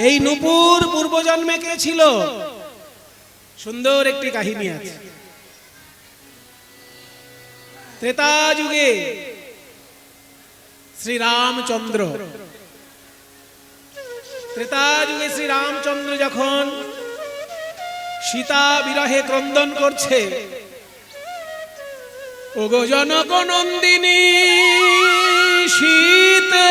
এই নূপুর পূর্বজন্মে কে ছিল? সুন্দর একটি কাহিনী আছে। ত্রেতা যুগে শ্রী রামচন্দ্র যখন সীতা বিরহে ক্রন্দন করছে, ওগো জনক নন্দিনী সীতে,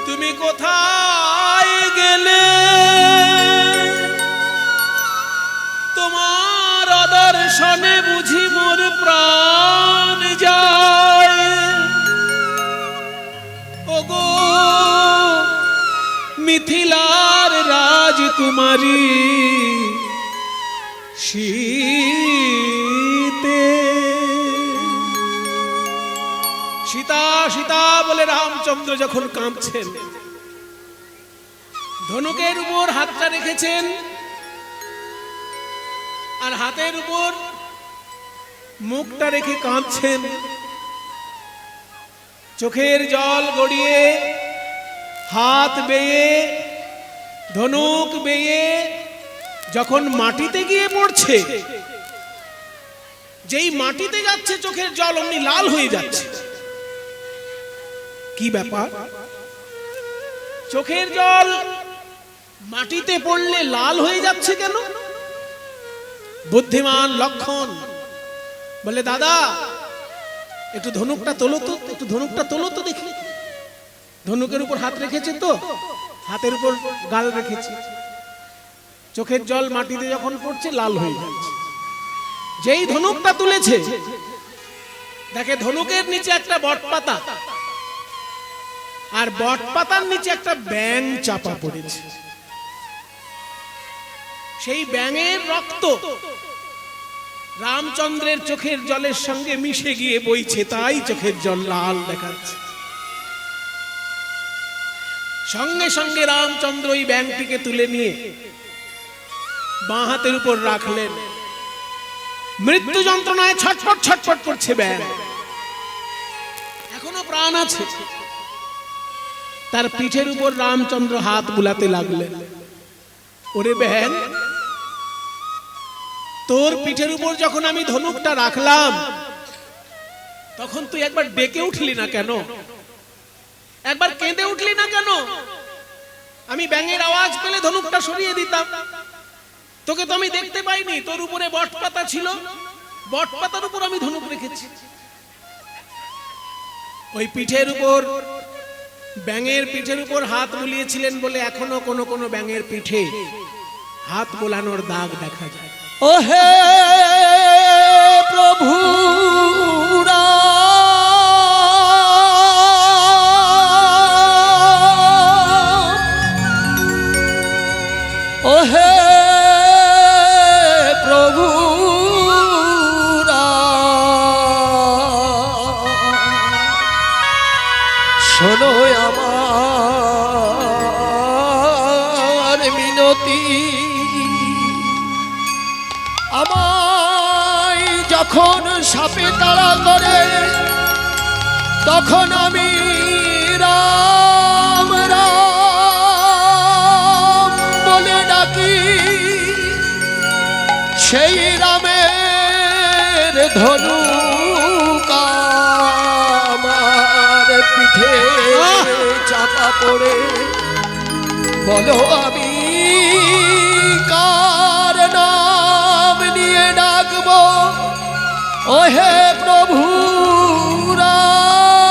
তুমি কোথায় গেলে? তোমার আদর্শনে বুঝি মোর প্রাণ যায়। ওগো মিথিলার রাজকুমারী সীতে। সীতা সীতা বলে রামচন্দ্র যখন কাঁপছেন, ধনুকের উপর হাতটা রেখেছেন আর হাতের উপর মুখটা রেখে কাঁদছেন, চোখের জল গড়িয়ে হাত বেয়ে ধনুক বেয়ে যখন মাটিতে গিয়ে পড়ছে, যেই মাটিতে যাচ্ছে চোখের জল অমনি লাল হয়ে যাচ্ছে। কি ব্যাপার? চোখের জল মাটিতে পড়লে লাল হয়ে যাচ্ছে কেন? বুদ্ধিমান লক্ষণ বলে, দাদা একটু ধনুকটা তোলো তো, একটু ধনুকটা তোলো তো দেখি। ধনুকের উপর হাত রেখেছে তো, হাতের উপর গাল রেখেছে, চোখের জল মাটিতে যখন পড়ছে লাল হয়ে যাচ্ছে। যেই ধনুকটা তুলেছে, দেখে ধনুকের নিচে একটা বটপাতা, আর বটপাতার নিচে একটা ব্যাঙ চাপা পড়েছে। সেই ব্যাঙের রক্ত রামচন্দ্রের চোখের জলের সঙ্গে মিশে গিয়ে বইছে, তাই চোখের জল লাল দেখাচ্ছে। সঙ্গে সঙ্গে রামচন্দ্র ওই ব্যাঙটিকে তুলে নিয়ে বাঁ হাতের উপর রাখলেন। মৃত্যু যন্ত্রণায় ছটফট ছটফট করছে ব্যাঙ, এখনো প্রাণ আছে। তার পিঠের উপর রামচন্দ্র হাত বুলাতে লাগলেন। ওরে ব্যাঙ, তোর পিঠের উপর যখন আমি ধনুকটা রাখলাম, তখন তুই একবার ডেকে উঠলি না কেন? একবার কেঁদে উঠলি না কেন? আমি ব্যাঙের আওয়াজ পেলে ধনুকটা সরিয়ে দিতাম। তোকে তো আমি দেখতে পাইনি, তোর উপরে বটপাতা ছিল, বটপাতার উপর আমি ধনুক রেখেছি। ওই পিঠের উপর, ব্যাঙের পিঠের উপর হাত বুলিয়েছিলেন বলে এখনো কোন কোন ব্যাঙের পিঠে হাত বোলানোর দাগ দেখা যায়। ও হে প্রভু ও হে প্রভু শোনো আমার মিনতি। আমায় যখন সাপে তাড়া করে, তখন আমি রাম রাম বলে ডাকি। সেই রামের ধনুক আমার পিঠে চাপা পড়ে, বলো আমি কার নাম নিয়ে ডাকবো? ও হে প্রভু রাম,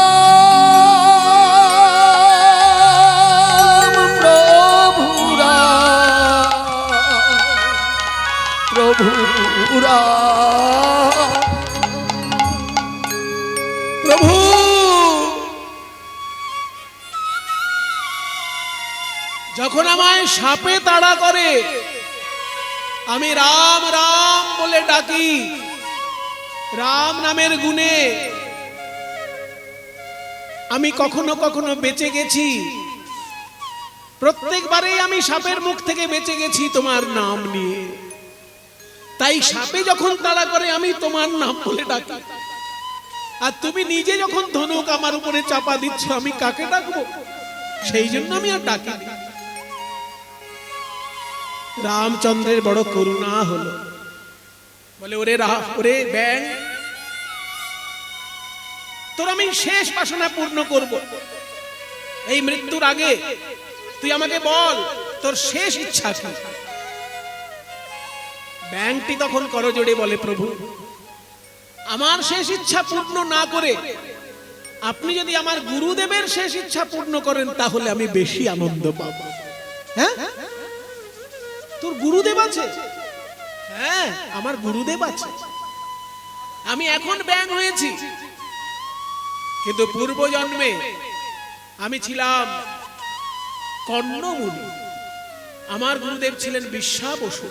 প্রভু রাম, প্রভু রাম। প্রভু, যখন আমায় সাপে তাড়া করে, আমি রাম রাম বলে ডাকি। রাম নামের গুণে আমি কখনো কখনো বেঁচে গেছি। প্রত্যেকবারেই আমি সাপের মুখ থেকে বেঁচে গেছি তোমার নাম নিয়ে। তাই সাপে যখন তাড়া করে আমি তোমার নাম বলে ডাকি। আর তুমি নিজে যখন ধনুক আমার উপরে চাপা দিচ্ছ, আমি কাকে ডাকবো? সেই জন্য আমি আর ডাকি। রামচন্দ্রের বড় করুণা হলো, বলে ওরে ব্যাং, তোর আমি শেষ বাসনা পূর্ণ করব। এই মৃত্যুর আগে তুই আমাকে বল তোর শেষ ইচ্ছা কি। ব্যাংটি তখন করজোড়ে বলে, প্রভু আমার শেষ ইচ্ছা পূর্ণ না করে আপনি যদি আমার গুরুদেবের শেষ ইচ্ছা পূর্ণ করেন তাহলে আমি বেশি আনন্দ পাব। হ্যাঁ, তোর গুরুদেব আছে? হ্যাঁ, আমার গুরুদেব আছে। আমি এখন ব্যাং হয়েছি, কিন্তু পূর্ব জন্মে আমি ছিলাম কর্ণমুনি। আমার গুরুদেব ছিলেন বিশ্বা বসু।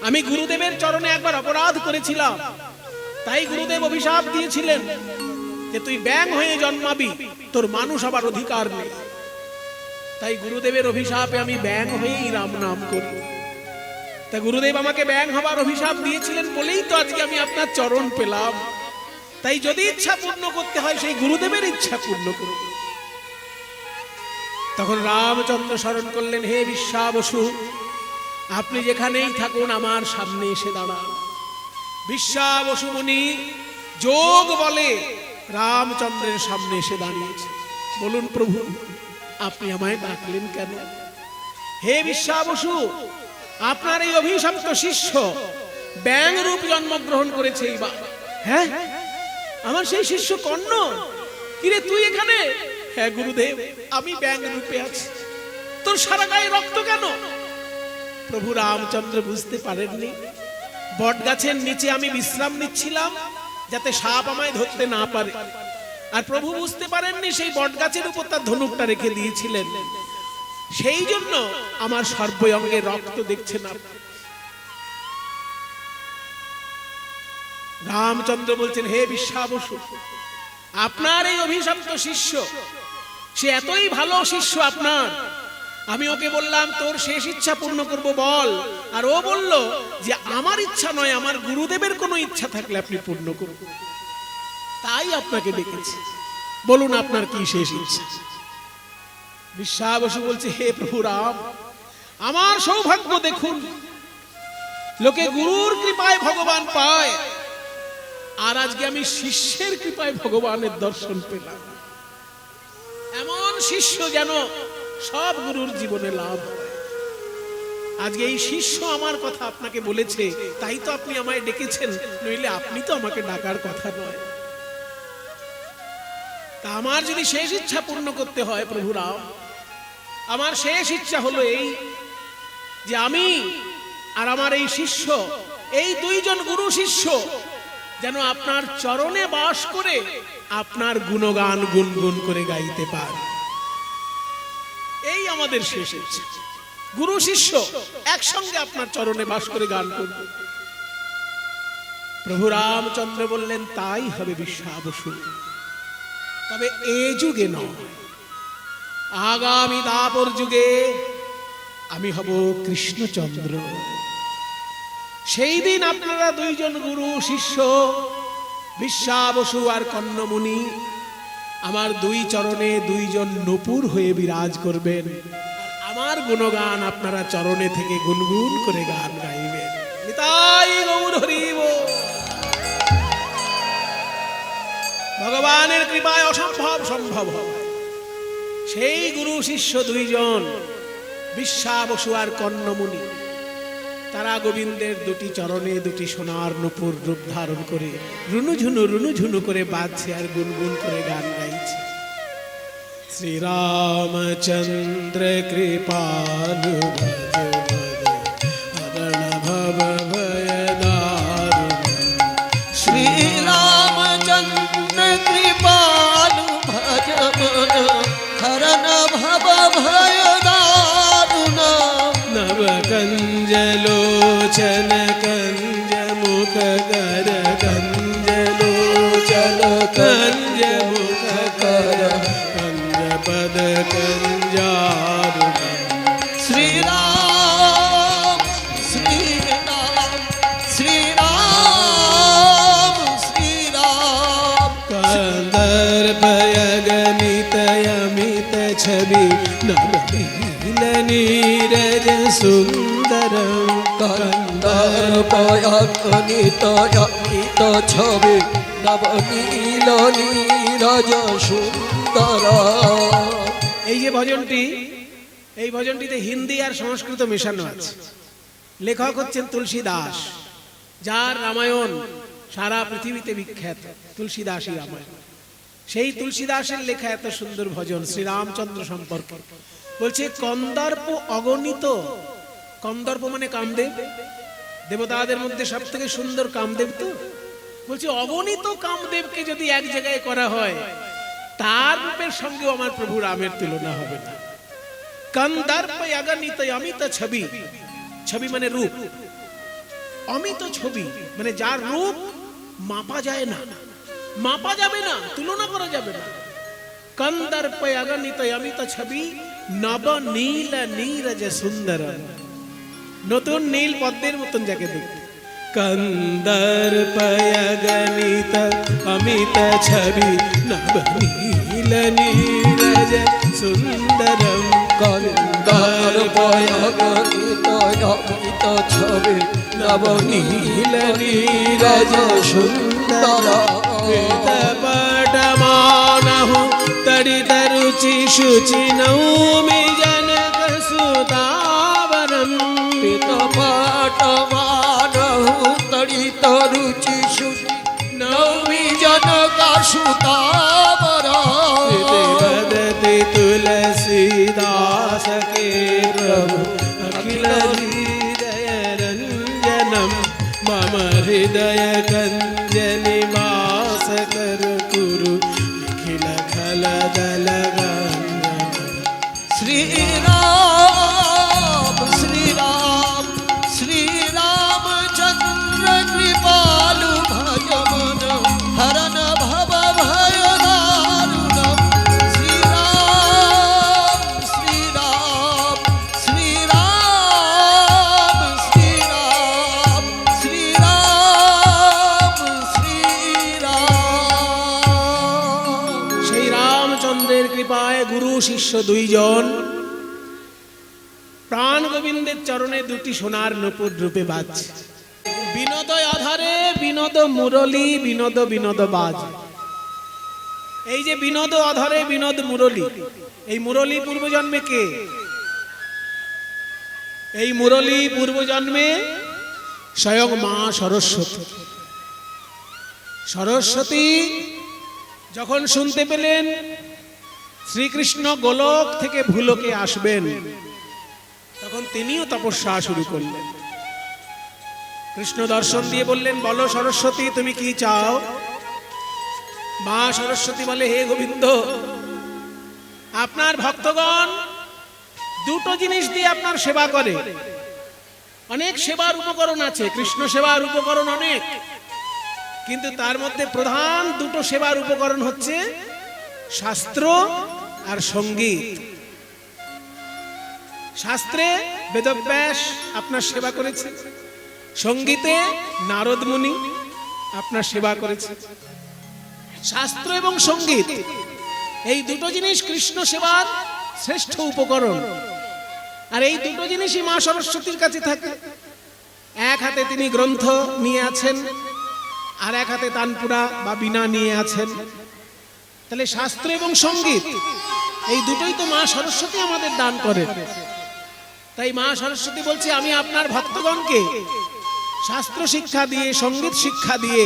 আমি গুরুদেবের চরণে একবার অপরাধ করেছিলাম, তাই গুরুদেব অভিশাপ দিয়েছিলেন যে তুই ব্যাং হয়ে জন্মাবি, তোর মানুষ আবার অধিকার নেই। তাই গুরুদেবের অভিশাপে আমি ব্যাং হয়েই রাম নাম করি। তা গুরুদেব আমাকে ব্যাং হবার অভিশাপ দিয়েছিলেন বলেই তো আজকে আমি আপনার চরণ পেলাম। তাই যদি ইচ্ছা পূর্ণ করতে হয় সেই গুরুদেবের ইচ্ছা পূর্ণ করব। তখন রামচন্দ্র স্মরণ করলেন, হে বিশ্বা বসু, আপনি যেখানেই থাকুন আমার সামনে এসে দাঁড়ান। বিশ্বা বসু মুনি যোগ বলে রামচন্দ্রের সামনে এসে দাঁড়িয়েছে। বলুন প্রভু, আপনি আমায় ডাকলেন কেন? হে বিশ্বা বসু, আপনার এই অভিশপ্ত শিষ্য ব্যাং রূপ জন্মগ্রহণ করেছে এইবার। হ্যাঁ, আমার সেই শিষ্য কর্ণ। কিরে তুই এখানে? হ্যাঁ গুরুদেব, আমি ব্যাং রূপে আছি। তোর সারা গায়ে রক্ত কেন? প্রভু রামচন্দ্র বুঝতে পারেননি, বট গাছের নিচে আমি বিশ্রাম নিচ্ছিলাম যাতে সাপ আমায় ধরতে না পারে। আর প্রভু বুঝতে পারেননি সেই বট গাছের উপর তার ধনুকটা রেখে দিয়েছিলেন। সেই জন্য আমার সর্বঙ্গে রক্ত দেখছে না। রামচন্দ্র বলছেন, হে বিশ্বা বসু, আপনার এই অভিশপ্ত শিষ্য, সে এতই ভালো শিষ্য আপনার, আমি ওকে বললাম তোর শেষ ইচ্ছা পূর্ণ করব বল, আর ও বলল যে আমার ইচ্ছা নয়, আমার গুরুদেবের কোনো ইচ্ছা থাকলে আপনি পূর্ণ করুন। তাই আপনাকে ডেকেছি, বলুন আপনার কি শেষ ইচ্ছা। বিশ্বা বসু বলছে, হে প্রভু রাম, আমার সৌভাগ্য দেখুন, লোকে গুরুর কৃপায় ভগবান পায়, আর আজকে আমি শিষ্যের কৃপায় ভগবানের দর্শন পেলাম। এমন শিষ্য যেন সব গুরুর জীবনে লাভ হয়। আজকে এই শিষ্য আমার কথা আপনাকে বলেছে, তাই তো আপনি আমায় ডেকেছেন, নইলে আপনি তো আমাকে ডাকার কথা নয়। তা আমার যদি শেষ ইচ্ছা পূর্ণ করতে হয় প্রভু রাম, আমার শেষ ইচ্ছা হলো এই যে আমি আর আমার এই শিষ্য, এই দুইজন গুরু শিষ্য যেন আপনার চরণে বাস করে আপনার গুণগান গুনগুন করে গাইতে পারে। এই আমাদের শেষ ইচ্ছা, গুরু শিষ্য একসঙ্গে আপনার চরণে বাস করে গান করব। প্রভু রামচন্দ্র বললেন, তাই হবে বিশ্বা বসু, তবে এ যুগে নয়, আগামী দাপর যুগে আমি হব কৃষ্ণচন্দ্র। সেই দিন আপনারা দুইজন গুরু শিষ্য বিশ্বা বসু আর কর্ণমুনি আমার দুই চরণে দুইজন নূপুর হয়ে বিরাজ করবেন। আমার গুণগান আপনারা চরণে থেকে গুনগুন করে গান গাইবেন। নিতাই গৌর হরি বল। ভগবানের কৃপায় অসম্ভব সম্ভব হয়। সেই গুরু শিষ্য দুইজন বিশ্বা বসু আর কর্ণমুনি, তারা গোবিন্দের দুটি চরণে দুটি সোনার নূপুর রূপ ধারণ করে রুনুঝুনু করে বাজছে আর গুনগুন করে গান গাইছে। শ্রীরামচন্দ্র কৃপালু হরণ ভব ভয় দারুণ, শ্রীরামচন্দ্র কৃপালু ভজ হরণ ভব ভয় দারুণ, নব कंजलोचन कंज मुख कर कंजलोचन कंज मुख कर कंज पद कंजारुण। श्री राम श्री राम श्री राम श्री राम। कंदर्प यगनित यमित छवि छवि नवनील नीरज सुंदर কন্দর্পয়নিতয়িত ছবি নবনীল নীরজ সুন্দর। এই যে ভজনটি, এই ভজনটিতে হিন্দি আর সংস্কৃত মেশানো আছে। লেখক হচ্ছেন তুলসী দাস, যার রামায়ণ সারা পৃথিবীতে বিখ্যাত, তুলসীদাসী রামায়ণ। সেই তুলসী দাসের লেখা এত সুন্দর ভজন শ্রীরামচন্দ্র সম্পর্কে। বলছে কন্দর্প অগণিত, কন্দর্প মানে কামদেব, দেবতাদের মধ্যে সব থেকে সুন্দর কামদেব। তো বলছে অগণিত কামদেবকে যদি এক জায়গায় করা হয়, তার রূপের সঙ্গেও আমার প্রভু রামের তুলনা হবে না। কন্দর্প অগণিত অমিত ছবি, ছবি মানে রূপ, অমিত ছবি মানে যার রূপ মাপা যায় না, মাপা যাবে না, তুলনা করা যাবে না। কন্দর্প অগণিত অমিত ছবি নব নীল নীরজ সুন্দর, নতুন নীল পদ্মের মতন যাকে দেখতে। কন্দর্প অগণিত অমিত ছবি নব নীল নীরজ সুন্দরম। কন্দর্পয়নিতয়িত ছবি নবনীল নীরজ সুন্দর। पटमानहु तडितरुचि शुचि नौमि जनक सुतावरम्। পিতপাটমানহু তড়িত রুচি সুচি নৌমি জনক সুতাবর। वदति तुलसीदास के प्रभु अखिल हृदय रंजनम। मम हृदय कंज निवास कर कुरु निखिल खल दल শ্রীরাম শ্রীরাম শ্রীরামচন্দ্র কৃপালু ভজমন হরণ ভব ভয় দারুণম। শ্রীরাম শ্রীরাম শ্রীরাম শ্রীরাম শ্রীরাম শ্রীরাম। সেই রামচন্দ্রের কৃপায় গুরু শিষ্য দুইজন প্রাণ গোবিন্দের চরণে দুটি সোনার নূপুর রূপে বাজছে। বিনোদ আধারে বিনোদ মুরলী, বিনোদ বিনোদ বাজ। এই যে বিনোদ আধারে বিনোদ মুরলী, এই মুরলী পূর্বজন্মে কে? এই মুরলী পূর্বজন্মে স্বয়ং মা সরস্বতী। সরস্বতী যখন শুনতে পেলেন শ্রীকৃষ্ণ গোলক থেকে ভূলোকে আসবেন, তখন তিনিও তপস্যা শুরু করলেন। কৃষ্ণ দর্শন দিয়ে বললেন, বলো সরস্বতী তুমি কি চাও? মা সরস্বতী বলে, হে গোবিন্দ, আপনার ভক্তগণ দুটো জিনিস দিয়ে আপনার সেবা করে। অনেক সেবার উপকরণ আছে, কৃষ্ণ সেবার উপকরণ অনেক, কিন্তু তার মধ্যে প্রধান দুটো সেবার উপকরণ হচ্ছে শাস্ত্র আর সঙ্গীত। শাস্ত্রে বেদব্যাস আপনার সেবা করেছে, সঙ্গীতে নারদ মুনি আপনার সেবা করেছে। শাস্ত্র এবং সঙ্গীত এই দুটো জিনিস কৃষ্ণ সেবার শ্রেষ্ঠ উপকরণ। আর এই দুটো জিনিসই মা সরস্বতীর কাছে থাকে। এক হাতে তিনি গ্রন্থ নিয়ে আছেন, আর এক হাতে তানপুরা বা বীণা নিয়ে আছেন। তাহলে শাস্ত্র এবং সঙ্গীত এই দুটোই তো মা সরস্বতী আমাদের দান করেন। তাই মা সরস্বতী বলছে, আমি আপনার ভক্তগণকে শাস্ত্র শিক্ষা দিয়ে, সঙ্গীত শিক্ষা দিয়ে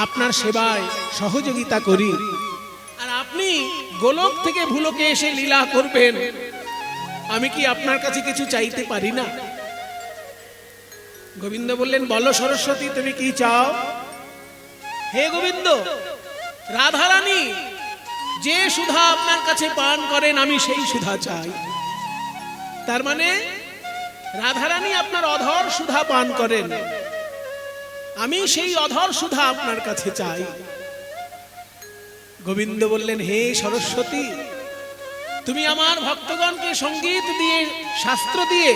আপনার সেবায় সহযোগিতা করি। আর আপনি গোলক থেকে ভূলোকে এসে লীলা করবেন, আমি কি আপনার কাছে কিছু চাইতে পারি না? গোবিন্দ বললেন, বলো সরস্বতী তুমি কি চাও? হে গোবিন্দ, রাধারানী যে সুধা আপনার কাছে পান করেন, আমি সেই সুধা চাই। তার মানে রাধারানী আপনার অধর সুধা পান করেন, আমি সেই অধর সুধা আপনার কাছে চাই। গোবিন্দ বললেন, হে সরস্বতী, তুমি আমার ভক্তগণকে সঙ্গীত দিয়ে, শাস্ত্র দিয়ে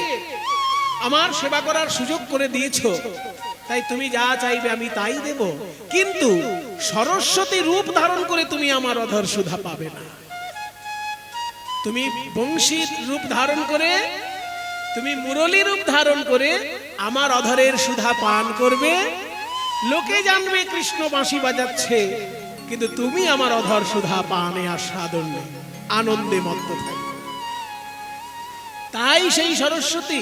আমার সেবা করার সুযোগ করে দিয়েছো, তাই তুমি যা চাইবে আমি তাই দেব। কিন্তু সরস্বতী রূপ ধারণ করে তুমি আমার অধর সুধা পাবে না। তুমি বংশীর রূপ ধারণ করে, তুমি মুরলী রূপ ধারণ করে আমার অধরের সুধা পান করবে। লোকে জানবে কৃষ্ণ বাঁশি বাজাচ্ছে, কিন্তু তুমি আমার অধর সুধা পানে আস্বাদনে আনন্দে মত্ত থাকবে। তাই সেই সরস্বতী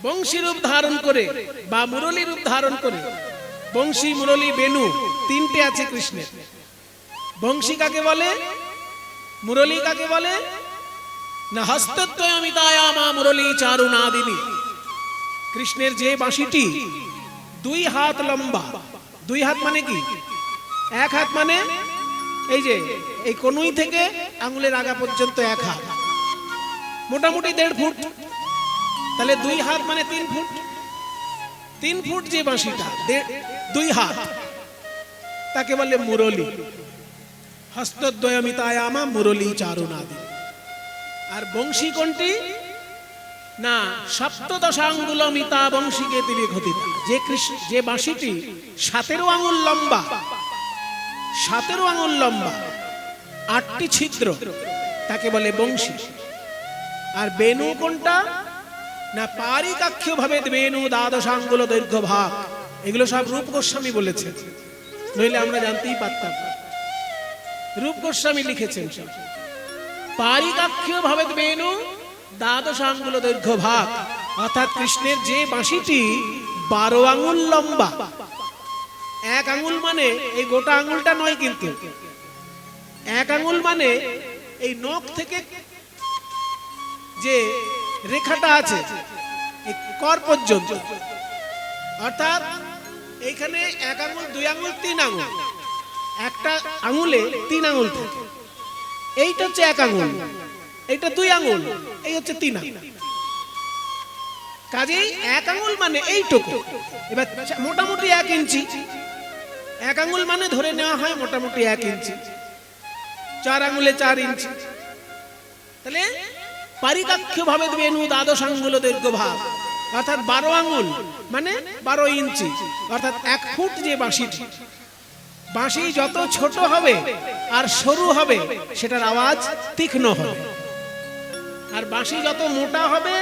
বংশী রূপ ধারণ করে বা মুরলী রূপ ধারণ করে, বংশী মুরলী বেনু তিনটে আছে কৃষ্ণের। বংশী কাকে বলে, মুরলী কাকে বলে না, হস্তদ্বয়মিতায়ামা মুরলী চারুনাদিনী। কৃষ্ণের যে বাঁশিটি 2 হাত লম্বা, 2 হাত মানে কি, 1 হাত মানে এই যে এই কনুই থেকে আঙুলের আগা পর্যন্ত 1 হাত, মোটামুটি 1.5 ফুট, তাহলে 2 হাত মানে 3 ফুট। 3 ফুট যে বাঁশিটা 2 হাত, তাকে বলে মুরলী। হস্তদ্বয়মিতায়ামা মুরলী চারুনাদিনী। আর বংশী কোনটি না, সপ্তদশাঙ্গুলমিতা বংশীকে তিনি ঘটিতা। যে বাঁশিটি 17 আঙুল লম্বা, 17 আঙুল লম্বা, 8টি ছিদ্র, তাকে বলে বংশী। আর বেনু কোনটা না, পারিকাক্ষ্য ভাবে বেনু দ্বাদশাঙ্গুল দৈর্ঘ্য ভাগ। এগুলো সব রূপ গোস্বামী বলেছেন, নইলে আমরা জানতেই পারতাম। রূপ গোস্বামী লিখেছেন পারিকাক্ষ্য ভাবে বেনু দ্বাদশাঙ্গুল দৈর্ঘ্য ভাগ, অর্থাৎ কৃষ্ণের যে বাঁশিটি 12 আঙুল লম্বা। 1 আঙুল মানে এই গোটা আঙুলটা নয়, কিন্তু 1 আঙুল মানে এই নখ থেকে যে রেখাটা আছে এই কর পর্যন্ত, অর্থাৎ এইখানে 1 আঙুল, 2 আঙুল, 3 আঙুল, একটা আঙুলে 3 আঙুল থাকে। এইটা হচ্ছে 1 আঙুল, এইটা 2 আঙুল, এই হচ্ছে 3 আঙুল। কাজেই 1 আঙুল মানে এইটুকু। এবার মোটামুটি 1 ইঞ্চি, 1 আঙুল মানে ধরে নেওয়া হয় মোটামুটি 1 ইঞ্চি, 4 আঙুলে 4 ইঞ্চি। তাহলে পারিকাক্ষ্য ভাবে বেনু দ্বাদশাঙ্গুল দৈর্ঘ্য ভাগ, অর্থাৎ 12 আঙুল মানে 12 ইঞ্চি, অর্থাৎ 1 ফুট যে বাঁশিটি। বাঁশি যত ছোট হবে আর সরু হবে সেটার আওয়াজ তীক্ষ্ণ হবে, আর বাঁশি যত মোটা হবে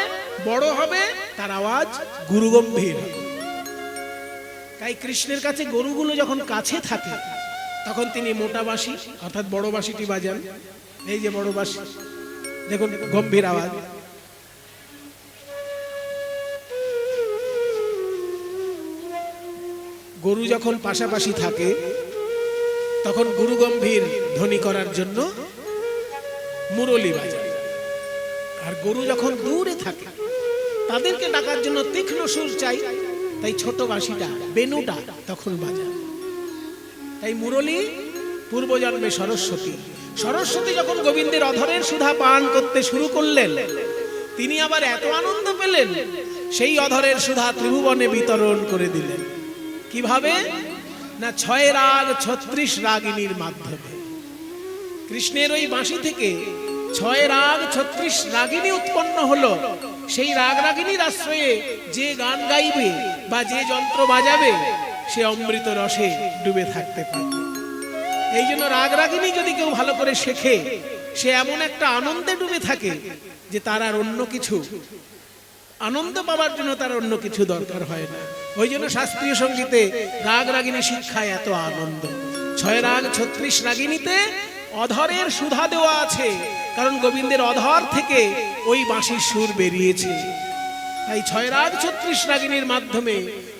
বড় হবে তার আওয়াজ গুরুগম্ভীর হবে। তাই কৃষ্ণের কাছে গরুগুলো যখন কাছে থাকে তখন তিনি মোটা বাঁশি অর্থাৎ বড় বাঁশিটি বাজান। এই যে বড় বাঁশি, দেখুন গম্ভীর আওয়াজ। গরু যখন পাশাপাশি থাকে তখন গুরু গম্ভীর ধ্বনি করার জন্য মুরলী বাজায়, আর গরু যখন দূরে থাকে তাদেরকে ডাকার জন্য তীক্ষ্ণ সুর চাই, তাই ছোট বাঁশিটা বেনুটা তখন বাজায়। তাই মুরলী পূর্বজন্মে সরস্বতী। সরস্বতী যখন গোবিন্দের অধরের সুধা পান করতে শুরু করলেন, তিনি আবার এত আনন্দ পেলেন, সেই অধরের সুধা ত্রিভুবনে বিতরণ করে দিলেন। কিভাবে না, 6 রাগ 36 রাগিনীর মাধ্যমে। কৃষ্ণের ওই বাঁশি থেকে 6 রাগ 36 রাগিনী উৎপন্ন হলো। সেই রাগ রাগিনীর আশ্রয়ে যে গান গাইবে বা যে যন্ত্র বাজাবে সে অমৃত রসে ডুবে থাকতে পারবে। এই জন্য রাগ রাগিনী যদি কেউ ভালো করে শেখে, সে এমন একটা আনন্দে ডুবে থাকে যে তার আর অন্য কিছু আনন্দ পাওয়ার জন্য তার অন্য কিছু দরকার হয় না। ওই জন্য শাস্ত্রীয় সঙ্গীতে রাগ রাগিনী শিক্ষায় এত আনন্দ। 6 রাগ 36 রাগিনীতে অধরের সুধা দেওয়া আছে, কারণ গোবিন্দের অধর থেকে ওই বাঁশির সুর বেরিয়েছে। তাই 6 রাগ 36 রাগিনীর মাধ্যমে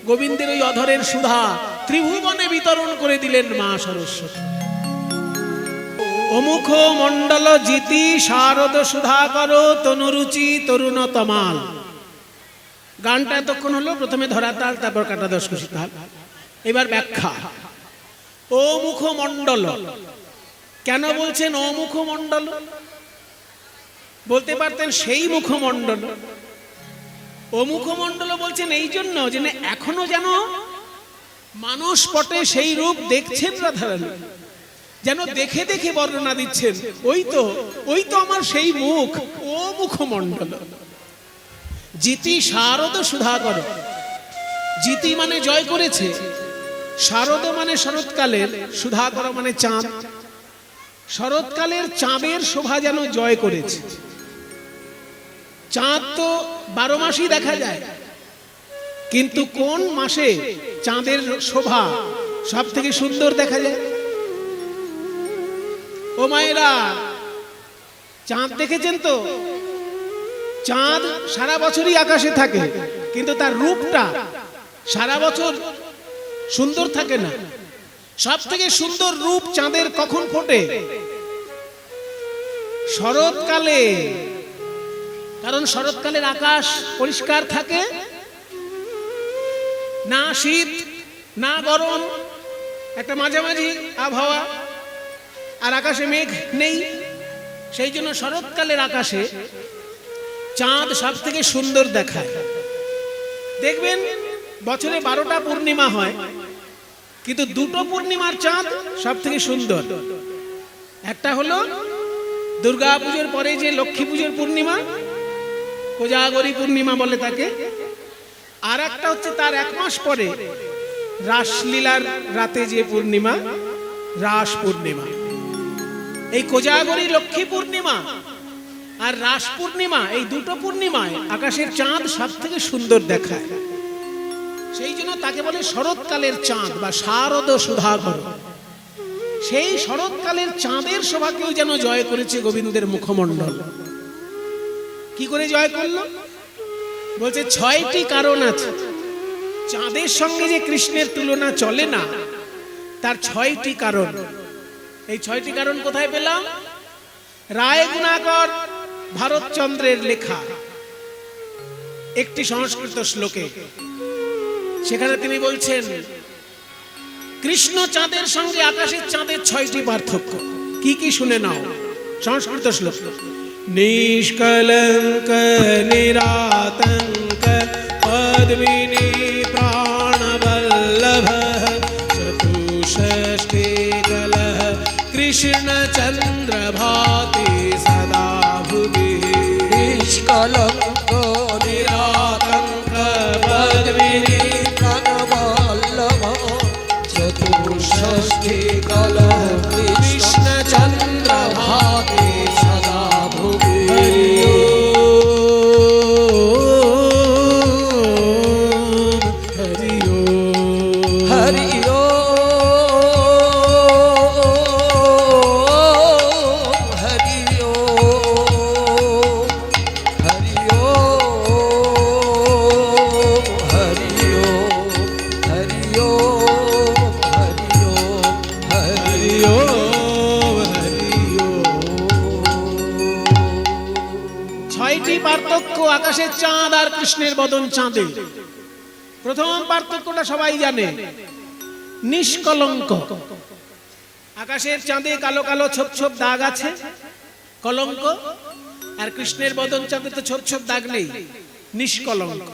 গোবিন্দের ওই অধরের সুধা ত্রিভুবনে বিতরণ করে দিলেন মা সরস্বতী। অমুখ মণ্ডল জিতি শারদ সুধাকর তনুরুচি তরুণ তমাল। গানটা এতক্ষণ হলো, প্রথমে ধরাতাল, তারপর কাটা দশকোষী তাল। এবার ব্যাখ্যা। ও মুখমণ্ডল, কেন বলছেন ও মুখমণ্ডল? বলতে পারতেন সেই মুখমণ্ডল। ও মুখমণ্ডল বলছেন এই জন্য যে এখনো যেন মানুষ পটে সেই রূপ দেখছেন রাধারানী, যেন দেখে দেখে বর্ণনা দিচ্ছেন, ওই তো আমার সেই মুখ, ও মুখমণ্ডল। জিতি শারদ সুধাকর। জিতি মানে জয় করেছে, শারদ মানে শরৎকালের, সুধাকর মানে চাঁদ। শরৎকালের চাঁদের শোভা যেন জয় করেছে। চাঁদ তো 12 মাসই দেখা যায়, কিন্তু কোন মাসে চাঁদের শোভা সব থেকে সুন্দর দেখা যায়? ও মায়েরা, চাঁদ দেখেছেন তো? চাঁদ সারা বছরই আকাশে থাকে, কিন্তু তার রূপটা সারা বছর সুন্দর থাকে না। সব থেকে সুন্দর রূপ চাঁদের কখন ফোটে? শরৎকালে। কারণ শরৎকালের আকাশ পরিষ্কার থাকে, না শীত না গরম, একটা মাঝামাঝি আবহাওয়া, আর আকাশে মেঘ নেই। সেই জন্য শরৎকালের আকাশে চাঁদ সব থেকে সুন্দর দেখায়। দেখবেন বছরে 12টা পূর্ণিমা হয়, কিন্তু 2টো পূর্ণিমার চাঁদ সব থেকে সুন্দর। একটা হলো দুর্গা পুজোর পরে যে লক্ষ্মী পুজোর পূর্ণিমা, কোজাগরী পূর্ণিমা বলে তাকে। আর একটা হচ্ছে তার 1 মাস পরে রাসলীলার রাতে যে পূর্ণিমা, রাস পূর্ণিমা। এই কোজাগরী লক্ষ্মী পূর্ণিমা আর রাস পূর্ণিমা, এই 2টো পূর্ণিমায় আকাশের চাঁদ সব থেকে সুন্দর দেখায়। সেই জন্য তাকে বলে শরৎকালের চাঁদ বা শারদ সুধাকর। সেই শরৎকালের চাঁদের শোভাকেও যেন জয় করেছে গোবিন্দের মুখমণ্ডল। কি করে জয় করলো? বলছে 6টি কারণ আছে। চাঁদের সঙ্গে যে কৃষ্ণের তুলনা চলে না, তার 6টি কারণ। এই 6টি কারণ কোথায় পেলাম? রায় গুণাকর ভারতচন্দ্রের লেখা একটি সংস্কৃত শ্লোকে। সেখানে তিনি বলছেন, কৃষ্ণ চাঁদের সঙ্গে আকাশের চাঁদের 6টি পার্থক্য। কি কি শুনে নাও। সংস্কৃত শ্লোক। নিষ্কলঙ্ক নিরাতঙ্ক পদ্মিনী প্রাণবল্লভ চতুষষ্ঠী কলহ কৃষ্ণ চন্দ্র ভাতি সদা ভুবি। নিষ্কলঙ্ক নিরাতঙ্ক পদ্মিনী প্রাণবল্লভ চতুষষ্ঠী কলহ কৃষ্ণ চন্দ্র ভাতি সদা ভুবি। হরি ওম হরি হরি হরি হরি হরি হরি ওম হরি ওম। 6টি পার্থক্য আকাশের চাঁদ আর কৃষ্ণের বদন চাঁদে। প্রথম পার্থক্যটা সবাই জানে, নিষ্কলঙ্ক। আকাশের চাঁদে কালো কালো ছোপ ছোপ দাগ আছে, কলঙ্ক। আর কৃষ্ণের বদন চাঁদে তো ছোপ ছোপ দাগ নেই, নিষ্কলঙ্ক।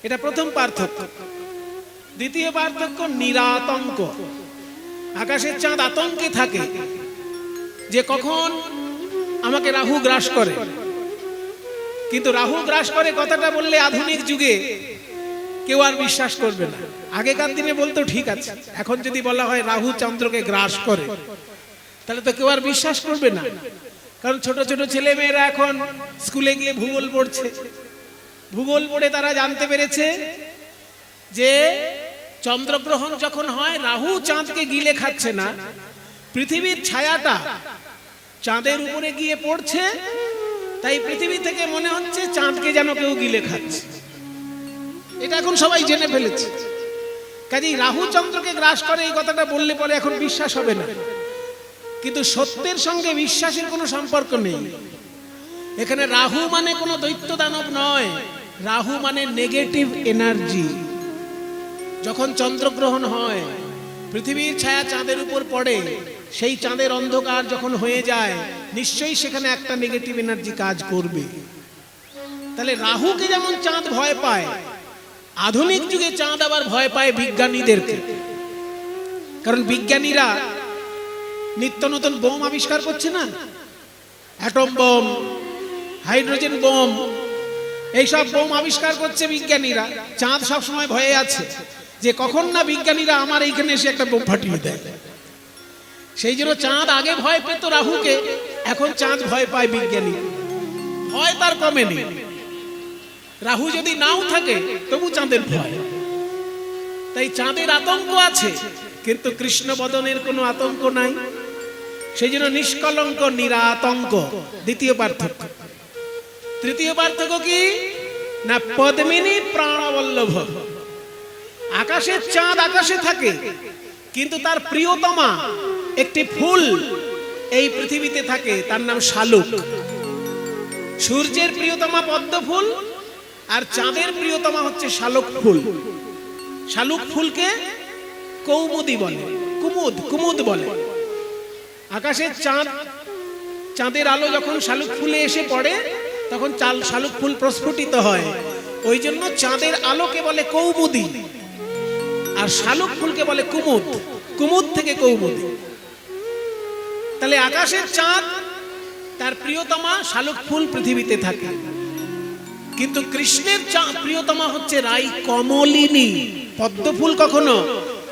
এটা প্রথম পার্থক্য। দ্বিতীয় পার্থক্য নিরাতঙ্ক। আকাশের চাঁদ আতঙ্কে থাকে যে কখন আমাকে রাহু গ্রাস করে। কিন্তু রাহু গ্রাস করে কথাটা বললে আধুনিক যুগে কেউ আর বিশ্বাস করবে না। আগেকার দিনে বলতো ঠিক আছে, এখন যদি বলা হয় রাহু চন্দ্রকে গ্রাস করে, তাহলে তো কেউ আর বিশ্বাস করবে না। কারণ ছোট ছোট ছেলে মেয়েরা এখন স্কুলে গিয়ে ভূগোল পড়ছে। ভূগোল পড়ে তারা জানতে পেরেছে যে চন্দ্রগ্রহণ যখন হয়, রাহু চাঁদকে গিলে খাচ্ছে না, পৃথিবীর ছায়াটা চাঁদের উপরে গিয়ে পড়ছে। তাই পৃথিবী থেকে মনে হচ্ছে চাঁদকে যেন কেউ গিলে খাচ্ছে। এটা এখন সবাই জেনে ফেলেছে। কাজেই রাহু চন্দ্রকে গ্রাস করে এই কথাটা বললে পরে এখন বিশ্বাস হবে না। কিন্তু সত্যের সঙ্গে বিশ্বাসের কোনো সম্পর্ক নেই। এখানে রাহু মানে কোনো দৈত্য দানব নয়, রাহু মানে নেগেটিভ এনার্জি। যখন চন্দ্রগ্রহণ হয়, পৃথিবীর ছায়া চাঁদের উপর পড়ে, সেই চাঁদের অন্ধকার যখন হয়ে যায়, নিশ্চয়ই সেখানে একটা নেগেটিভ এনার্জি কাজ করবে। তাহলে রাহুকে যেমন চাঁদ ভয় পায়, আধুনিক যুগে চাঁদ আবার ভয় পায় বিজ্ঞানীদেরকে। কারণ বিজ্ঞানীরা নিত্য নতুন বোম আবিষ্কার করছে না, অ্যাটম বোম, হাইড্রোজেন বোম, এইসব বোম আবিষ্কার করছে বিজ্ঞানীরা। চাঁদ সবসময় ভয়ে আছে যে কখন না বিজ্ঞানীরা আমার এইখানে এসে একটা বোম ফাটিয়ে দেয়। সেই জন্য চাঁদ আগে ভয় পেত রাহুকে, এখন চাঁদ ভয় পায় বিজ্ঞানী, ভয় তার কমেনি। রাহু যদি নাও থাকে তবু চাঁদের ভয়। তাই চাঁদের আতঙ্ক আছে, কিন্তু কৃষ্ণ বদনের কোনো আতঙ্ক নাই। সেই জন্য নিষ্কলঙ্ক নিরাতঙ্ক দ্বিতীয় পার্থক্য। তৃতীয় পার্থক্য কি না, পদ্মিনী প্রাণবল্লভ। আকাশের চাঁদ আকাশে থাকে, কিন্তু তার প্রিয়তমা একটি ফুল এই পৃথিবীতে থাকে, তার নাম শালুক। সূর্যের প্রিয়তমা পদ্ম ফুল, আর চাঁদের প্রিয়তমা হচ্ছে শালুক ফুল। শালুক ফুলকে কৌমুদী বলে, কুমুদ বলে। আকাশের চাঁদের আলো যখন শালুক ফুলে এসে পড়ে তখন শালুক ফুল প্রস্ফুটিত হয়। ওই জন্য চাঁদের আলোকে বলে কৌমুদী, আর শালুক ফুলকে বলে কুমুদ থেকে কৌমুদী। তাহলে আকাশের চাঁদ তার প্রিয়তমা শালুক ফুল পৃথিবীতে থাকে, কিন্তু কৃষ্ণের প্রিয়তমা হচ্ছে রাই কমলিনী। পদ্ম ফুল কখনো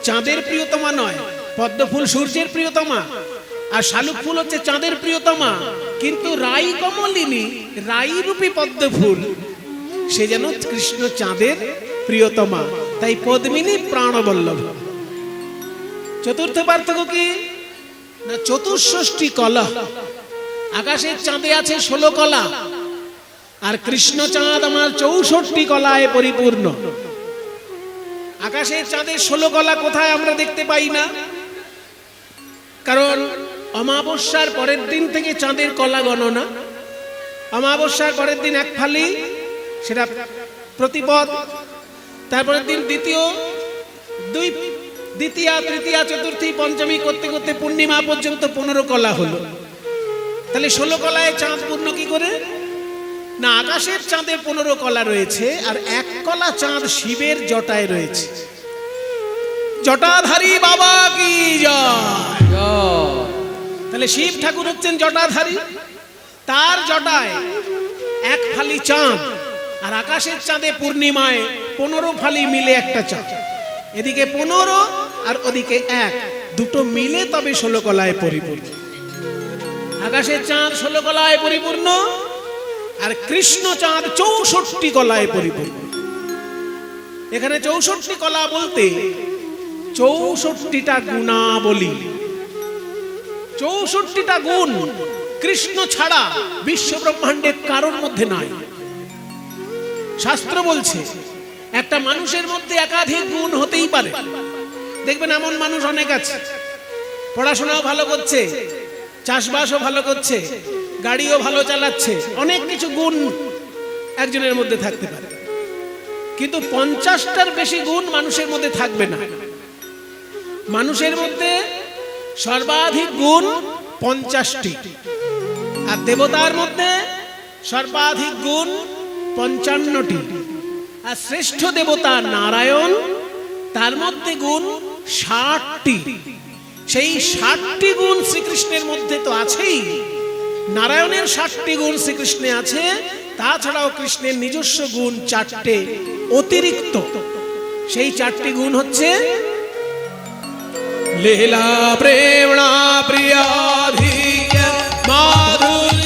চাঁদের প্রিয়তমা নয়, পদ্ম ফুল সূর্যের প্রিয়তমা, আর শালুক ফুল হচ্ছে চাঁদের প্রিয়তমা। কিন্তু রাই কমলিনী, রাই রূপী পদ্ম ফুল, সে যেন কৃষ্ণ চাঁদের প্রিয়তমা। তাই পদ্মিনী প্রাণবল্লভ। চতুর্থ পার্থক্য কি না, চতুষ্ষষ্টি কলা। আকাশের চাঁদে আছে 16 কলা, আর কৃষ্ণ চাঁদ আমার 64 কলায় পরিপূর্ণ। আকাশের চাঁদের 16 কলা কোথায় আমরা দেখতে পাই না, কারণ অমাবস্যার পরের দিন থেকে চাঁদের কলা গণনা। অমাবস্যার পরের দিন এক ফালি, সেটা প্রতিপদ। তারপরের দিন দ্বিতীয়া, তৃতীয়া, চতুর্থী, পঞ্চমী করতে করতে পূর্ণিমা পর্যন্ত 15 কলা হলো। তাহলে 16 কলায় চাঁদ পূর্ণ কি করে না, আকাশের চাঁদে 15 কলা রয়েছে, আর 1 কলা চাঁদ শিবের জটায় রয়েছে। জটাধারী বাবা কি জয়। তাহলে শিব ঠাকুর হচ্ছেন জটাধারী, তার জটায় 1 ফালি চাঁদ, আর আকাশের চাঁদে পূর্ণিমায় 15 ফালি মিলে একটা চাঁদ। এদিকে 15 আর ওদিকে 1, দুটো মিলে তবে 16 কলায় পরিপূর্ণ। আকাশের চাঁদ 16 কলায় পরিপূর্ণ, আর কৃষ্ণ চাঁদ 64 কলায় পরিপূর্ণ। এখানে 64 কলা বলতে 64টা গুণাবলী, 64টা গুণ কৃষ্ণ ছাড়া বিশ্ব ব্রহ্মাণ্ডের কারোর মধ্যে নাই। শাস্ত্র বলছে একটা মানুষের মধ্যে একাধিক গুণ হতেই পারে। দেখবেন এমন মানুষ অনেক আছে, পড়াশোনাও ভালো করছে, চাষবাসও ভালো করছে, গাড়িও ভালো চালাচ্ছে, অনেক কিছু গুণ একজনের মধ্যে থাকতে পারে, কিন্তু 50টার বেশি গুণ মানুষের মধ্যে থাকবে না। মানুষের মধ্যে সর্বাধিক গুণ 50টি, আর দেবতার মধ্যে সর্বাধিক গুণ 55টি। আর শ্রেষ্ঠ দেবতা নারায়ণ, তার মধ্যে গুণ 60টি। সেই 60টি গুণ শ্রীকৃষ্ণের মধ্যে তো আছেই। নারায়ণের 60টি গুণ শ্রীকৃষ্ণে আছে, তাছাড়াও কৃষ্ণের নিজস্ব গুণ 4টে অতিরিক্ত। সেই 4টি গুণ হচ্ছে লীলা প্রেমণা প্রিয়াধিক্য মাধুর্য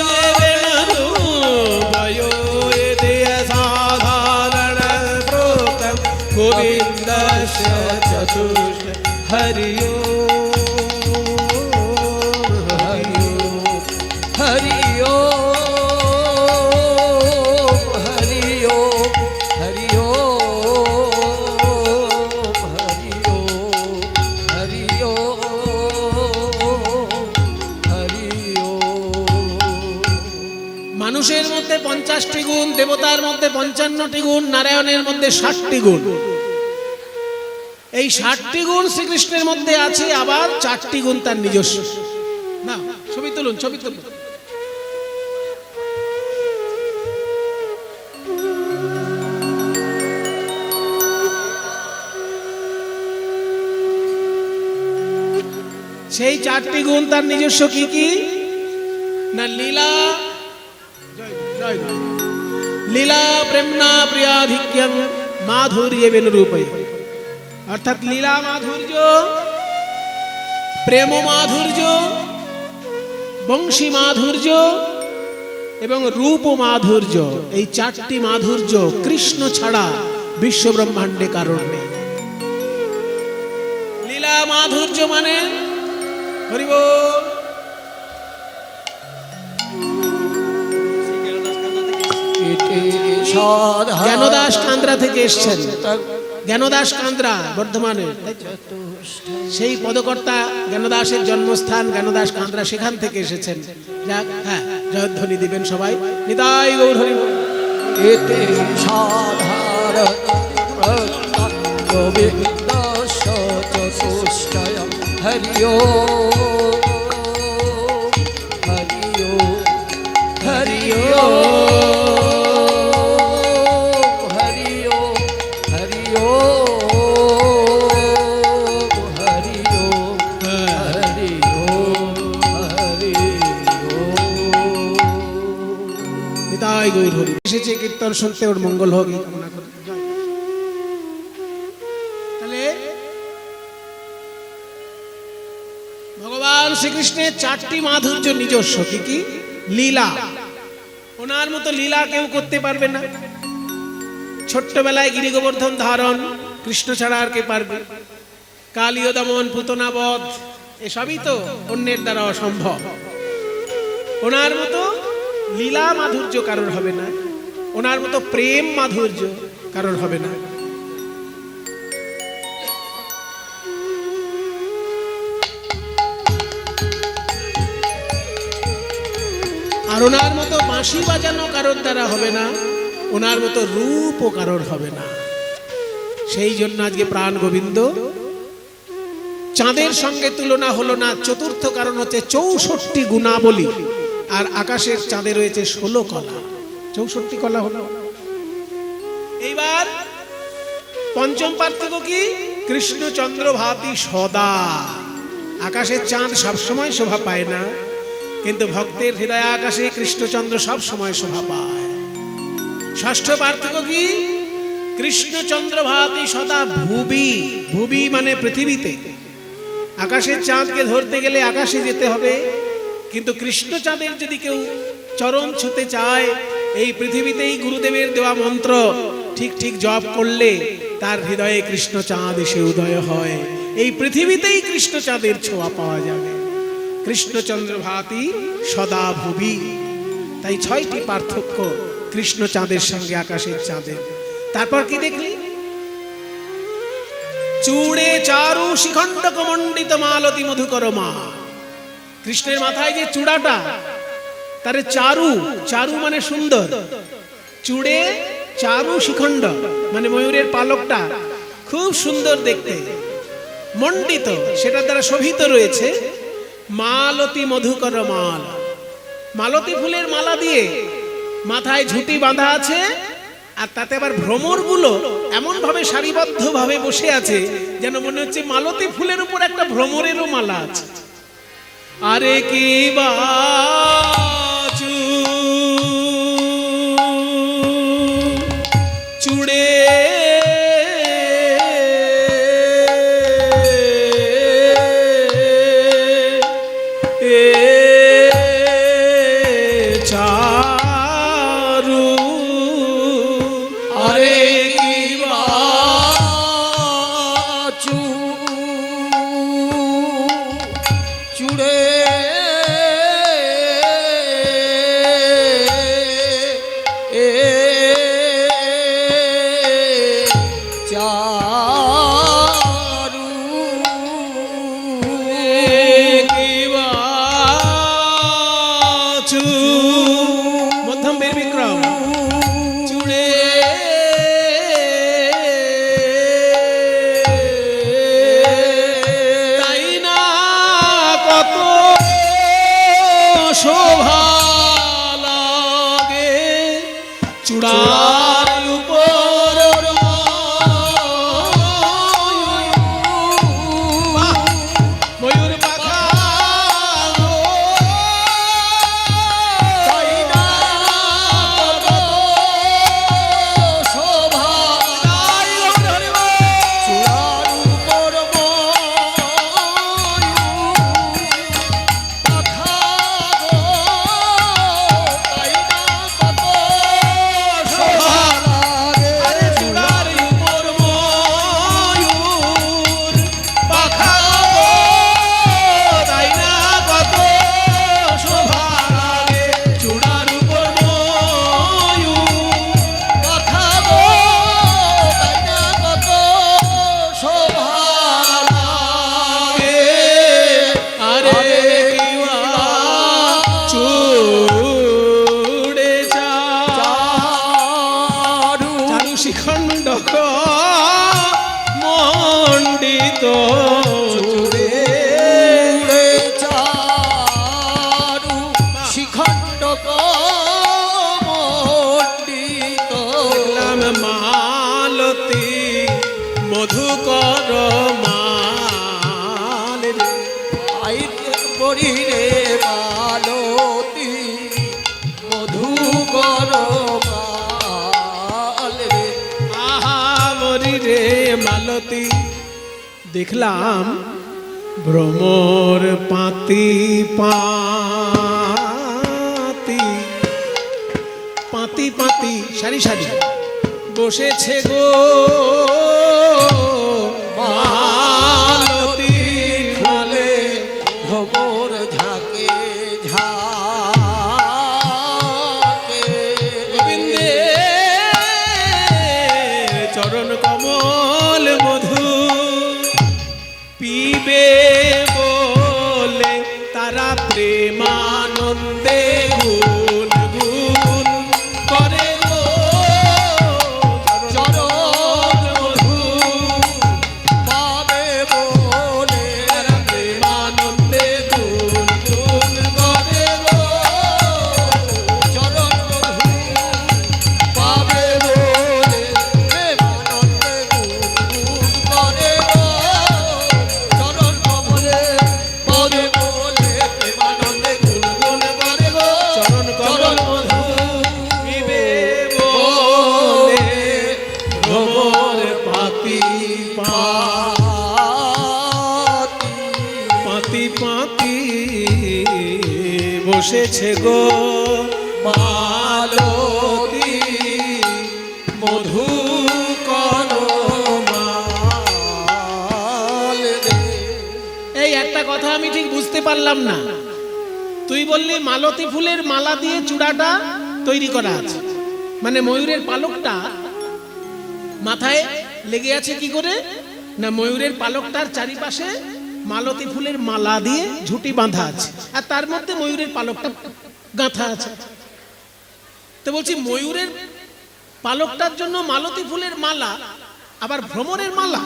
গোবিন্দস্য চতুষ্ট হরি ওম হরি ওম হরি ওম হরি ওম হরি ওম হরি ওম হরি ওম হরি ওম। মানুষের মধ্যে 50টি গুণ, দেবতার মধ্যে 55টি গুণ, নারায়ণের মধ্যে 60টি গুণ। এই 60টি গুণ শ্রীকৃষ্ণের মধ্যে আছে, আবার 4টি গুণ তার নিজস্ব। না, ছবি তুলুন, ছবি তুলুন। সেই 4টি গুণ তার নিজস্ব কি কি না, লীলা, লীলা প্রেমনা প্রিয়াধিক্যং মাধুর্যেন রূপে, অর্থাৎ লীলা মাধুর্য, প্রেম মাধুর্য, বংশী মাধুর্য এবং রূপ মাধুর্য, এই চারটি মাধুর্য কৃষ্ণ ছাড়া বিশ্ব ব্রহ্মাণ্ডে কারণ নেই। লীলা মাধুর্য মানে হরি বল। জ্ঞানদাস কান্দ্রা থেকে এসছেন, জ্ঞানদাস কান্দ্রা বর্ধমানে, সেই পদকর্তা জ্ঞানদাসের জন্মস্থান জ্ঞানদাস কান্দ্রা, সেখান থেকে এসেছেন। যাক, হ্যাঁ, জয়ধ্বনি দিবেন সবাই, নিতাই গৌর হরি বল। এতে সাধারণ গোবিন্দ চতুষ্টয় হরিও হরিও হরিও হরিও হরিও হরিও হরিও নিতাই গৌর হরি। এসেছে কীর্তন শুনতে, ওর মঙ্গল হোক এই কামনা করি। তাহলে ভগবান শ্রীকৃষ্ণের চারটি মাধুর্য নিজস্ব। কি কি? লীলা। ওনার মতো লীলা কেউ করতে পারবে না। ছোট্টবেলায় গিরি গোবর্ধন ধারণ, কৃষ্ণ ছাড়া আর কে পারবে? কালীয় দমন, পুতনা বধ, এসবই তো অন্যের দ্বারা অসম্ভব। ওনার মতো লীলা মাধুর্য কারোর হবে না, ওনার মতো প্রেম মাধুর্য কারোর হবে না। আর ওনার মতো বাঁশি বাজানো কারোর দ্বারা হবে না, ওনার মতো রূপও কারোর হবে না। সেই জন্য আজকে প্রাণ গোবিন্দ চাঁদের সঙ্গে তুলনা হলো না। চতুর্থ কারণ হচ্ছে 64 গুণাবলী, আর আকাশের চাঁদে রয়েছে 16 কলা, 64 কলা হলো। এইবার পঞ্চম পার্থক্য কি? কৃষ্ণচন্দ্র ভাতি সদা। আকাশের চাঁদ সবসময় শোভা পায় না, কিন্তু ভক্তের হৃদয় আকাশে কৃষ্ণচন্দ্র সব সময় শোভা পায়। ষষ্ঠ পার্থক্য কি? কৃষ্ণচন্দ্র ভাতি সদা ভুবি। ভুবি মানে পৃথিবীতে। আকাশের চাঁদকে ধরতে গেলে আকাশে যেতে হবে, কিন্তু কৃষ্ণ চাঁদের যদি কেউ চরণ ছুঁতে চায়, এই পৃথিবীতেই গুরুদেবের দেওয়া মন্ত্র ঠিক ঠিক জপ করলে তার হৃদয়ে কৃষ্ণ চাঁদ এসে উদয় হয়। এই পৃথিবীতেই কৃষ্ণ চাঁদের ছোঁয়া পাওয়া যাবে। কৃষ্ণচন্দ্র ভাতি সদা ভুবি। তাই 6টি পার্থক্য কৃষ্ণ চাঁদের সঙ্গে আকাশের চাঁদের। তারপর কি দেখলি? চূড়ে চারু শিখণ্ড কমণ্ডিত মালতী মধুকর মা। কৃষ্ণের মাথায় যে চূড়াটা, তারে চারু, চারু মানে সুন্দর। চূড়ে চারু শিখণ্ড মানে ময়ূরের পালকটা খুব সুন্দর দেখতে, মণ্ডিত, সেটা দ্বারা শোভিত রয়েছে। মালতী মধুকর মাল, মালতী ফুলের মালা দিয়ে মাথায় ঝুঁটি বাঁধা আছে, আর তাতে আবার ভ্রমরগুলো এমন ভাবে সারিবদ্ধ ভাবে বসে আছে যেন মনে হচ্ছে মালতী ফুলের উপর একটা ভ্রমরেরও মালা আছে। আরে কি বাচু চুড়ে চারু, আরে কি বাচু চুড়ে চারু, কি বাচু মধ্যম বীর বিক্রম চুড়ে তাই না কত শোভা লাগে চূড়ার উপর ময়ূর পাখা তাই না কত শোভা চূড়ার উপর ময়ূর মধুকর মাল রে। আইরে বড়ি রে মালতী মধুকর মাল রে। আহা মরি রে মালতী, দেখলাম ভ্রমর পাতি পাতি পাতি পাতি সারি সারি বসেছে গো মালতী ফলে ভ্রমর ঝাঁকে ঝাঁকে। গোবিন্দে চরণ কমল মধু পিবে বলে তারা প্রেমানন্দে গুন গুন করে গো চরণ মধু পাবে বলে তারা প্রেমানন্দে গুন গুন করে গো চরণ মধু পাবে বলে প্রেমানন্দে গুনগুন করে গো। চরণ কমলে পাবে বলে প্রেমানন্দে গুনগুন করে গো। চরণ কমল মধু পিবে বলে ভ্রমর পাতি পাতি পাতি বসেছে গো মালতী মধু কর মাল রে। এই একটা কথা আমি ঠিক বুঝতে পারলাম না, তুই বললি মালতী ফুলের মালা দিয়ে চূড়াটা তৈরি করা আছে, মানে ময়ূরের পালকটা মাথায় লেগে আছে কি করে না, ময়ূরের পালকটার চারিপাশে মালতী ফুলের মালা দিয়ে ঝুঁটি বাঁধা আছে, আর তার মধ্যে ময়ূরের পালকটা গাঁথা আছে। তো বলছি ময়ূরের পালকটার জন্য মালতী ফুলের মালা, আবার ভ্রমরের মালা,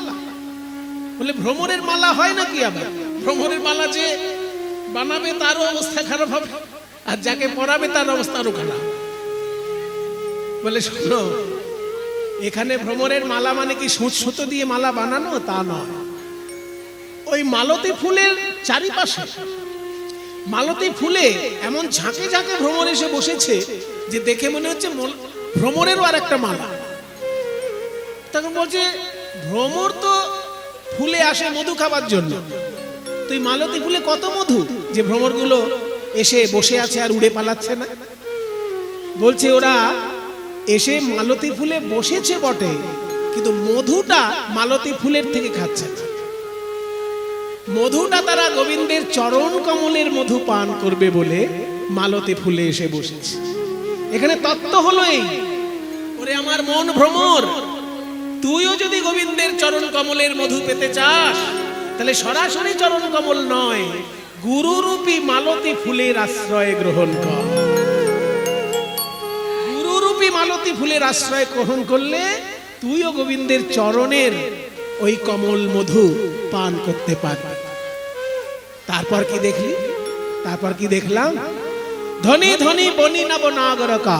বলে ভ্রমরের মালা হয় নাকি? আবার ভ্রমরের মালা যে বানাবে তারও অবস্থা খারাপ হবে, আর যাকে পরাবে তার অবস্থা আরো খারাপ। বলে শোনো, এখানে ভ্রমরের মালা মানে কি সুচ সুতো দিয়ে মালা বানানো, তা নয়। ওই মালতী ফুলের চারিপাশে মালতী ফুলে এমন ঝাঁকে ঝাঁকে ভ্রমর এসে বসেছে যে দেখে মনে হচ্ছে ভ্রমরেরও আর একটা মালা। তখন বলছে ভ্রমর তো ফুলে আসে মধু খাবার জন্য, তুই মালতী ফুলে কত মধু যে ভ্রমরগুলো এসে বসে আছে আর উড়ে পালাচ্ছে না। বলছে ওরা এসে মালতী ফুলে বসেছে বটে, কিন্তু মধুটা মালতী ফুলের থেকে খাচ্ছে না। মধুটা তারা গোবিন্দের চরণ কমলের মধু পান করবে বলে মালতী ফুলে এসে বসেছে। এখানে তত্ত্ব হলো এই, ওরে আমার মন ভ্রমর, তুইও যদি গোবিন্দের চরণ কমলের মধু পেতে চাস, তাহলে সরাসরি চরণ কমল নয়, গুরুরূপী মালতী ফুলের আশ্রয় গ্রহণ কর। গুরুরূপী মালতী ফুলের আশ্রয় গ্রহণ করলে তুইও গোবিন্দের চরণের ওই কমল মধু পান করতে পারবি। তারপর কি দেখলি? তারপর কি দেখলাম? ধনী ধনী বনি নব নাগরকা।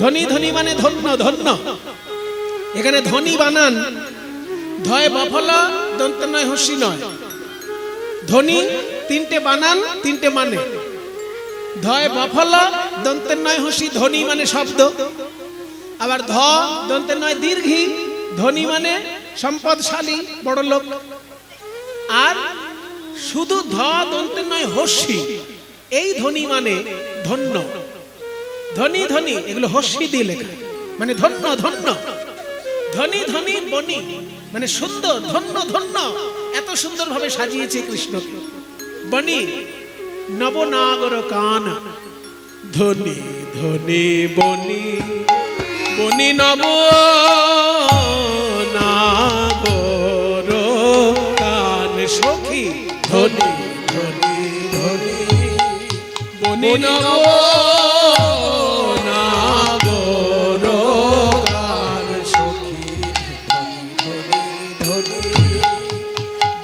ধনী ধনী মানে ধন্য ধন্য। এখানে ধনী বানান ধয় বফলা দন্ত নয় হসি নয়। ধনী তিনটে বানান তিনটে মানে, ধয় বফলা দন্তের নয় হসি, ধনী মানে শব্দ, আবার ধ দন্তের নয় দীর্ঘী, ধনী মানে সম্পদশালী বড় লোক, আর শুধু ধ দন্তের নয় হস্যি, এই ধনী মানে ধন্য। ধনী ধনী এগুলো হস্যি দিয়ে লেখা, মানে ধন্য ধন্য। ধনী ধনী বনি মানে সুন্দর, ধন্য ধন্য, এত সুন্দর ভাবে সাজিয়েছে কৃষ্ণকে। বনি নবনাগর কান, ধনী ধনী বনি বনি নব নাগর কান সখী, ধনী ধনী ধনী বনি নব নাগর কান সখী,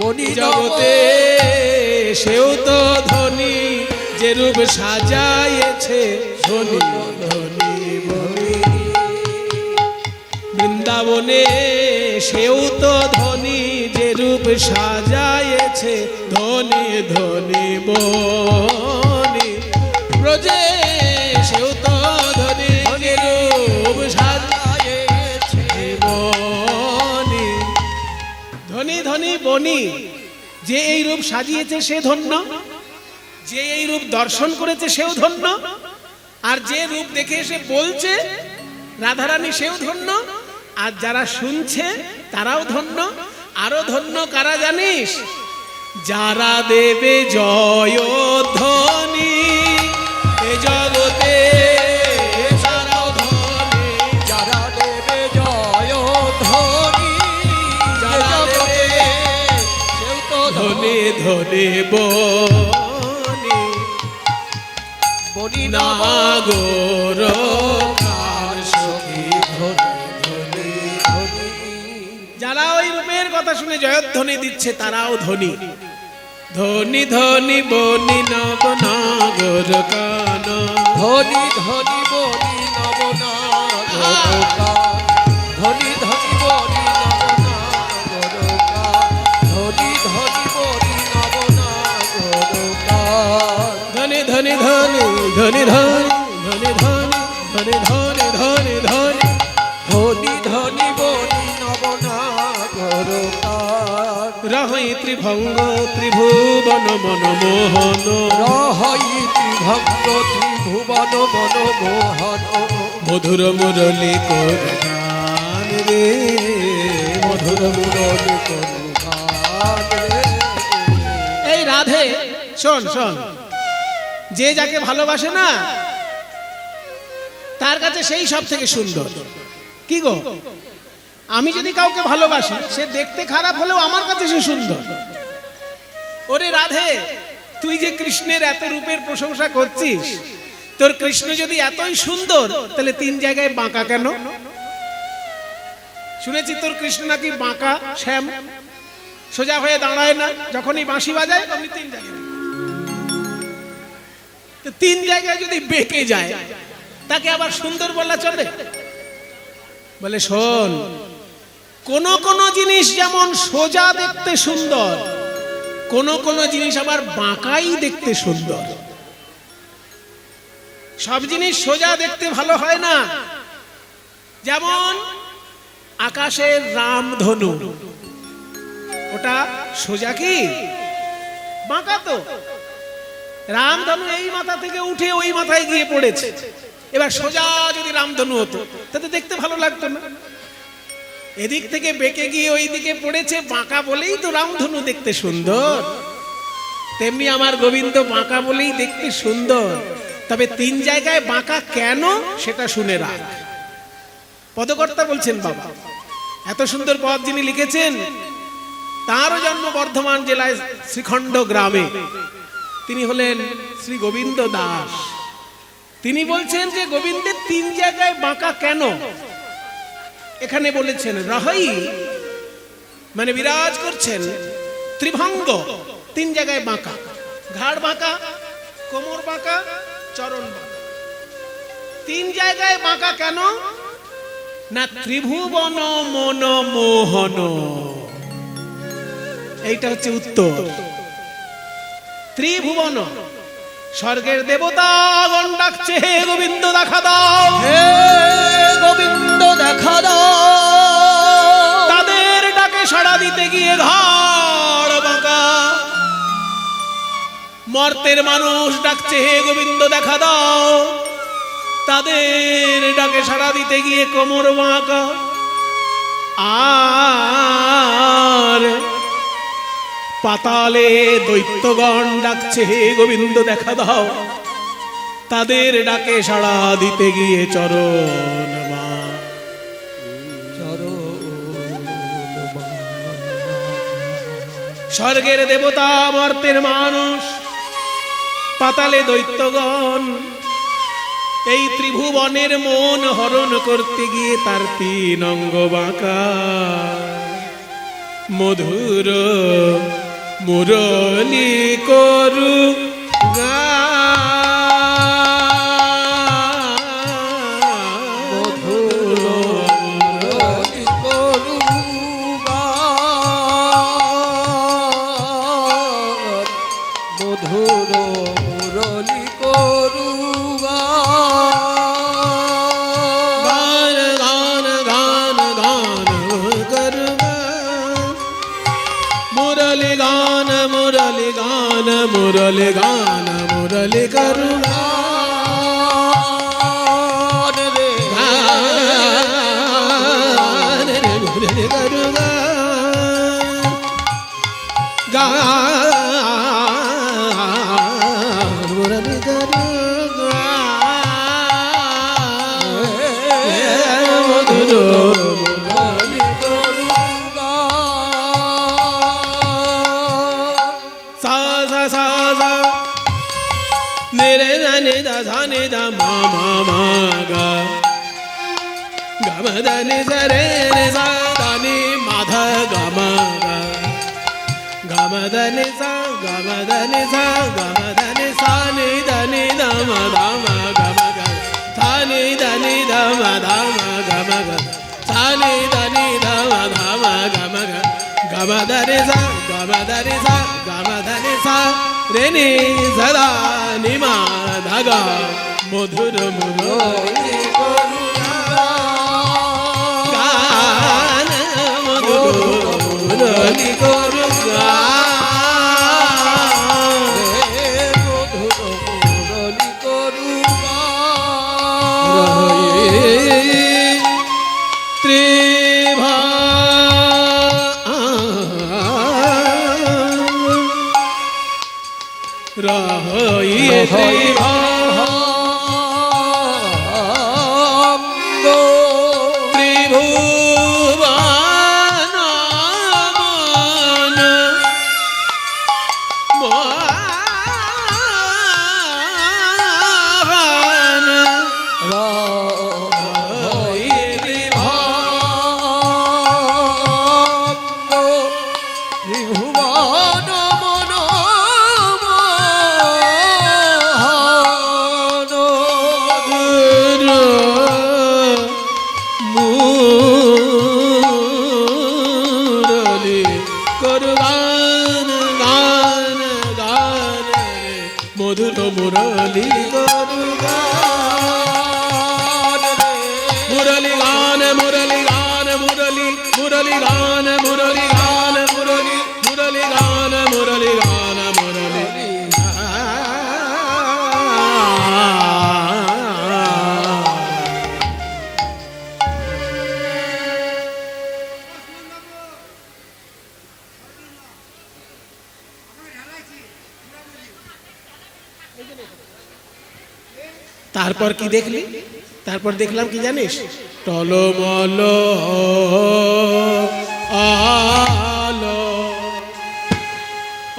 বনি জগতে সেও তো ধনী, যে রূপ সাজাইছে ধনী ধনী বনি। বৃন্দাবনে সেও তো ধনী, যে রূপ সাজায়েছে ধনী ধনী বনি। ব্রজে সেও তো ধনী, যে রূপ সাজায়েছে বনি। ধনী ধনী বনি, যে এই রূপ সাজিয়েছে সে ধন্য, যে এই রূপ দর্শন করেছে সেও ধন্য, আর যে রূপ দেখে এসে বলছে রাধারানী সেও ধন্য, আর যারা শুনছে তারাও ধন্য। আরো ধন্য কারা জানিস? যারা দেবে জয় ধ্বনি এ জগতে, তারাও ধনী। যারা দেবে জয় ধ্বনি, যারা দেবে সেও তো ধনী ধনী বনি। বনি নাগর কার সখী ধনী ধনী। যারা ওই রূপের কথা শুনে জয়ধ্বনি দিচ্ছে তারাও ধনী। ধনী ধনী বনি নব নাগর কান। ধনী ধনী বনি নবনাগরকা, ধনী ধনী বনি নবনাগরকা, ধনী ধনী বনি নবনাগরকা। ধনী ধনী ধনী ধনী ধনী ধনী ধনী ধনী ধনী ধনী। ধনী ধনী বনি নবনাগরকা। রহই ত্রিভঙ্গ ত্রিভুবন মনমোহন। রহই ত্রিভঙ্গ ত্রিভুবন মনমোহন। মধুর মুরলী কর গান রে, মধুর মুরলী কর। এই রাধে শোন শোন, যে যাকে ভালোবাসে না তার কাছে সেই সব থেকে সুন্দর। কি গো, আমি যদি কাউকে ভালোবাসি সে দেখতে খারাপ হলেও আমার কাছে সে সুন্দর। ওরে রাধে, তুই যে কৃষ্ণের এত রূপের প্রশংসা করছিস, তোর কৃষ্ণ যদি এতই সুন্দর তাহলে তিন জায়গায় বাঁকা কেন? শুনেছি তোর কৃষ্ণ নাকি বাঁকা শ্যাম, সোজা হয়ে দাঁড়ায় না, যখনই বাঁশি বাজায় তখনই তিন জায়গায়। তো তিন জায়গায় যদি বেঁকে যায় তাকে আবার সুন্দর বলা চলে? বলে শোন, কোন কোন জিনিস যেমন সোজা দেখতে সুন্দর, কোন কোন জিনিস আবার বাঁকাই দেখতে সুন্দর। সব জিনিস সোজা দেখতে ভালো হয় না। যেমন আকাশের রামধনু, ওটা সোজা কি বাঁকা? তো রামধনু এই মাথা থেকে উঠে ওই মাথায় গিয়ে পড়েছে। এবার সোজা যদি রামধনু হতো তাতে দেখতে ভালো লাগতো না। এদিক থেকে বেঁকে গিয়ে ওই দিকে পড়েছে, বাঁকা বলেই তো রামধনু দেখতে সুন্দর। তেমনি আমার গোবিন্দ বাঁকা বলেই দেখতে সুন্দর। তবে তিন জায়গায় বাঁকা কেন সেটা শুনে রাখ। পদকর্তা বলছেন, বাবা এত সুন্দর পদ যিনি লিখেছেন, তারও জন্ম বর্ধমান জেলায় শ্রীখণ্ড গ্রামে। তিনি হলেন শ্রী গোবিন্দ দাস। তিনি বলছেন যে গোবিন্দের তিন জায়গায় বাঁকা কেন। এখানে বলেছেন রহই মানে বিরাজ করছেন, ত্রিভঙ্গ তিন জায়গায় বাঁকা, ঘাড় বাঁকা, কোমর বাঁকা, চরণ বাঁকা। তিন জায়গায় বাঁকা কেন না? ত্রিভুবন মন মোহন, এইটা হচ্ছে উত্তর। ত্রিভুবন, স্বর্গের দেবতাগণ ডাকছে, হে গোবিন্দ দেখা দাও, হে গোবিন্দ দেখা দাও। তাদের ডাকে সাড়া দিতে গিয়ে ঘাড় বাঁকা। মর্তের মানুষ ডাকছে, হে গোবিন্দ দেখা দাও, তাদের ডাকে সাড়া দিতে গিয়ে কোমর বাঁকা। আর পাতালে দৈত্যগণ ডাকছে, হে গোবিন্দ দেখা দাও, তাদের ডাকে সাড়া দিতে গিয়ে চরণ স্বর্গের দেবতা, মর্তের মানুষ, পাতালে দৈত্যগণ এই ত্রিভুবনের মন হরণ করতে গিয়ে তার তিন অঙ্গ বাঁকা। মধুর মুরলী করু মধুর মুরলী করু গান মুরলি গান মুরলি করুণা গান রে মুরলি করুণা গান মুরলি করুণা মধুর Murali sa sa sa sa ne re na ne da sa ne da ma ma ma ga ga ma da ni sa re sa da ni ma dha ga ma ga ga ma da ni sa ga ma da ni sa ga ma da ni sa ni da ma da ma ga ma ga sa ni da ma da ma ga ma ga sa ni da ma da ma ga ma ga ga ma da ni sa ga ma da ni sa ga ma da ni sa re ni sa da ni ma da ga মধুর মুরলি গান মধুর মুরলি করুণা মধুর মুরলি করুণা মুরলি গান মুরলি গান মুরলি মুরলি গান মুরলি গান মুরলি মুরলি গান মুরলি গান মুরলি তারপর কি দেখলি তারপর দেখলাম কি জানিস টলমল আলো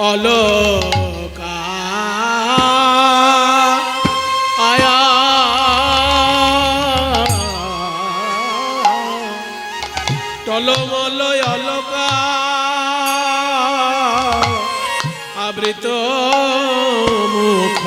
অলকা আয়া টলমল অলকা আবৃত মুখ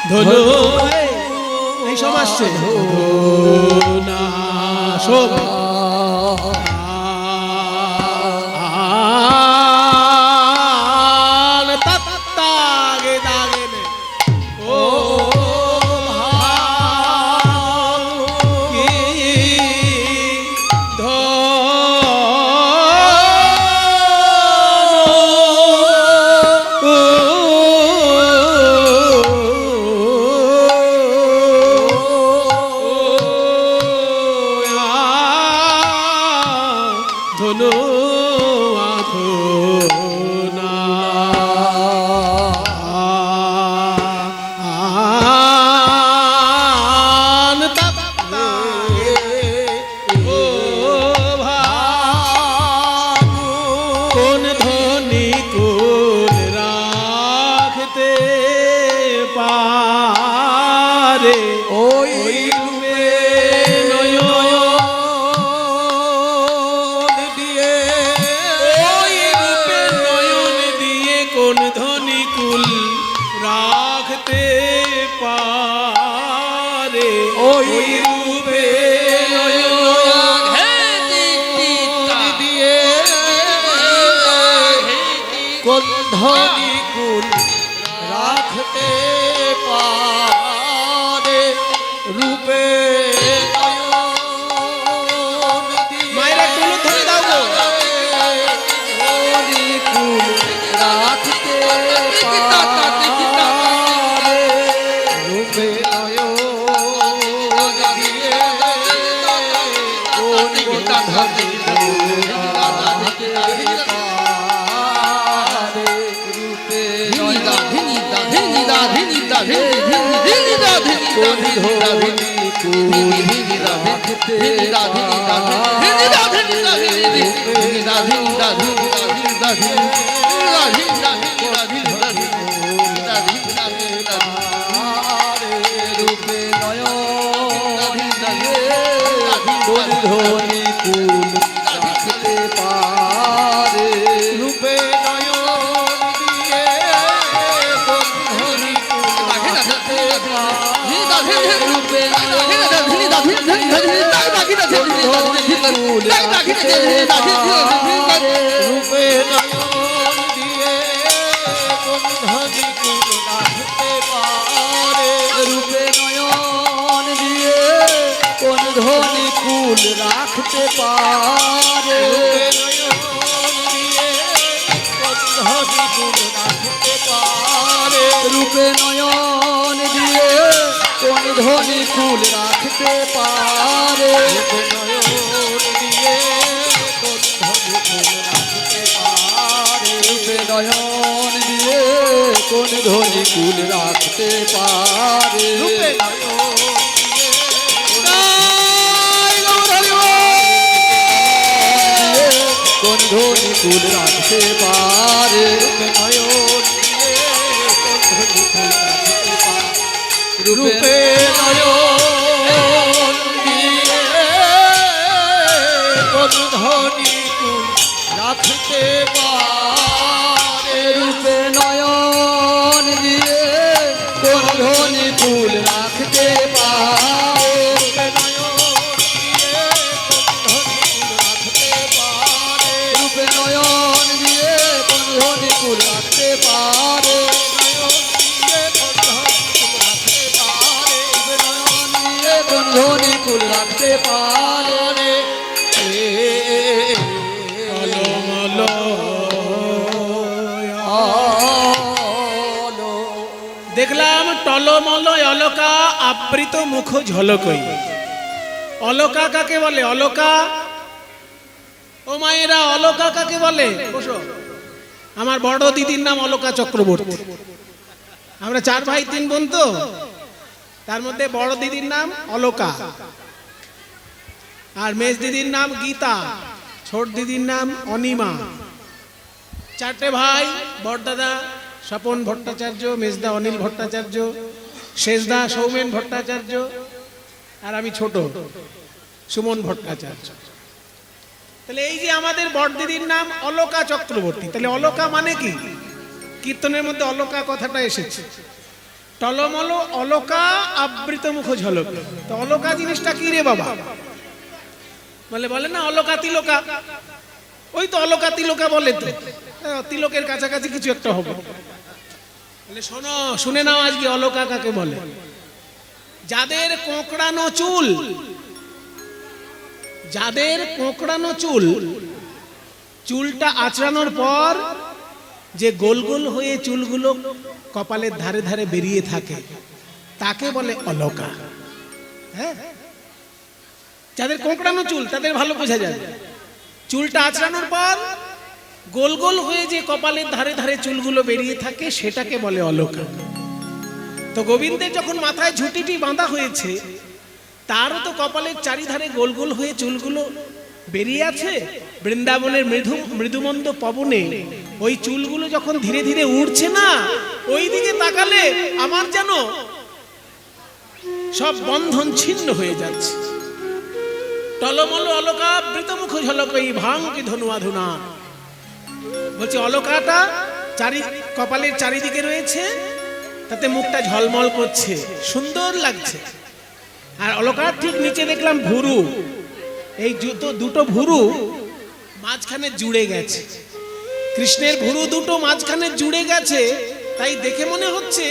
ধনু এই সমাজ না শোভ পারে ওই রূপে দিয়ে কোন ধনী কুল রাখতে পারে রূপে মায়েরা তুলো ধরে দাও গো। কুল রাখতে পারে রূপে ধনী কুল রাখতে পারে রূপে নয়ন দিয়ে কোন ধনী কুল রাখতে পারে রূপে রূপে নয়ন দিয়ে কোন ধনী কুল রাখতে পারে রূপে নয়ন দিয়ে কোন ধনী কুল রাখতে পারে রূপে নয়ন দিয়ে কোন ধনী কুল রাখতে পারে রূপে নয়ন দিয়ে কোন ধনী কুল রাখতে পারে রূপে নয়ন দিয়ে কোন ধনী কুল রাখতে পারে রূপে কোন ধনী কুল রাখতে পারে রূপে নয়ন দিয়ে কোন ধনী কুল রাখতে পারে রূপে নয়ন দিয়ে কোন ধনী কুল রাখতে পারে রূপে নয়ন দিয়ে কোন ধনী কুল রাখতে পারে কোন ধনী কুল রাখতে পারে দেখলাম টলমলয় অলকা আবৃত মুখ ঝলকই। অলকা কাকে বলে? অলকা, ও মায়েরা অলকা কাকে বলে? বসো। আমার বড় দিদির নাম অলকা চক্রবর্তী। আমরা 4 ভাই 3 বোন, তো তার মধ্যে বড় দিদির নাম অলকা, আর মেজ দিদির নাম গীতা, ছোট দিদির নাম অনিমা। 4টে ভাই, বড়দাদা স্বপন ভট্টাচার্য, মেজদা অনিল ভট্টাচার্য, শেষদা সৌমেন ভট্টাচার্য, আর আমি ছোট সুমন ভট্টাচার্য। তাহলে এই যে আমাদের বড় দিদির নাম অলকা চক্রবর্তী। তাহলে অলকা মানে কি? কীর্তনের মধ্যে অলকা কথাটা এসেছে। টলমল অলকা আবৃত মুখ ঝলক। তো অলকা জিনিসটা কি রে বাবা? বলে না অলকা তিলকা। ওই তো অলকা তিলকা বলে, তো তিলকের কাছাকাছি কিছু একটা হবে। শোনো, শুনে নাও আজকে অলকা কাকে বলে। যাদের কোঁকড়ানো চুল, যাদের কোঁকড়ানো চুল, চুলটা আঁচড়ানোর পর যে গোল গোল হয়ে চুলগুলো কপালের ধারে ধারে বেরিয়ে থাকে, তাকে বলে অলকা। হ্যাঁ, যাদের কোঁকড়ানো চুল তাদের ভালো বোঝা যায়। চুলটা আঁচড়ানোর পর গোল গোল হয়ে যে কপালের ধারে ধারে চুলগুলো বেরিয়ে থাকে, সেটাকে বলে অলকা। তো গোবিন্দের যখন মাথায় ঝুঁটিটি বাঁধা হয়েছে, তারও তো কপালের চারিধারে গোল গোল হয়ে চুলগুলো বেরিয়ে আছে। বৃন্দাবনের মৃদুমন্দ পবনে ওই চুলগুলো যখন ধীরে ধীরে উড়ছে না, ওই দিকে তাকালে আমার যেন সব বন্ধন ছিন্ন হয়ে যাচ্ছে। টলমল অলকাবৃত মুখ ঝলকই ভাঙ্গি ধনুয়াধুনা। বলছে অলকাটা কপালের চারিদিকে রয়েছে, তাতে মুখটা ঝলমল করছে, সুন্দর লাগছে। আর অলকার ঠিক নিচে দেখলাম ভুরু। এই দুটো ভুরু মাঝখানে জুড়ে গেছে। কৃষ্ণের ভুরু দুটো মাঝখানে জুড়ে গেছে, তাই দেখে মনে হচ্ছে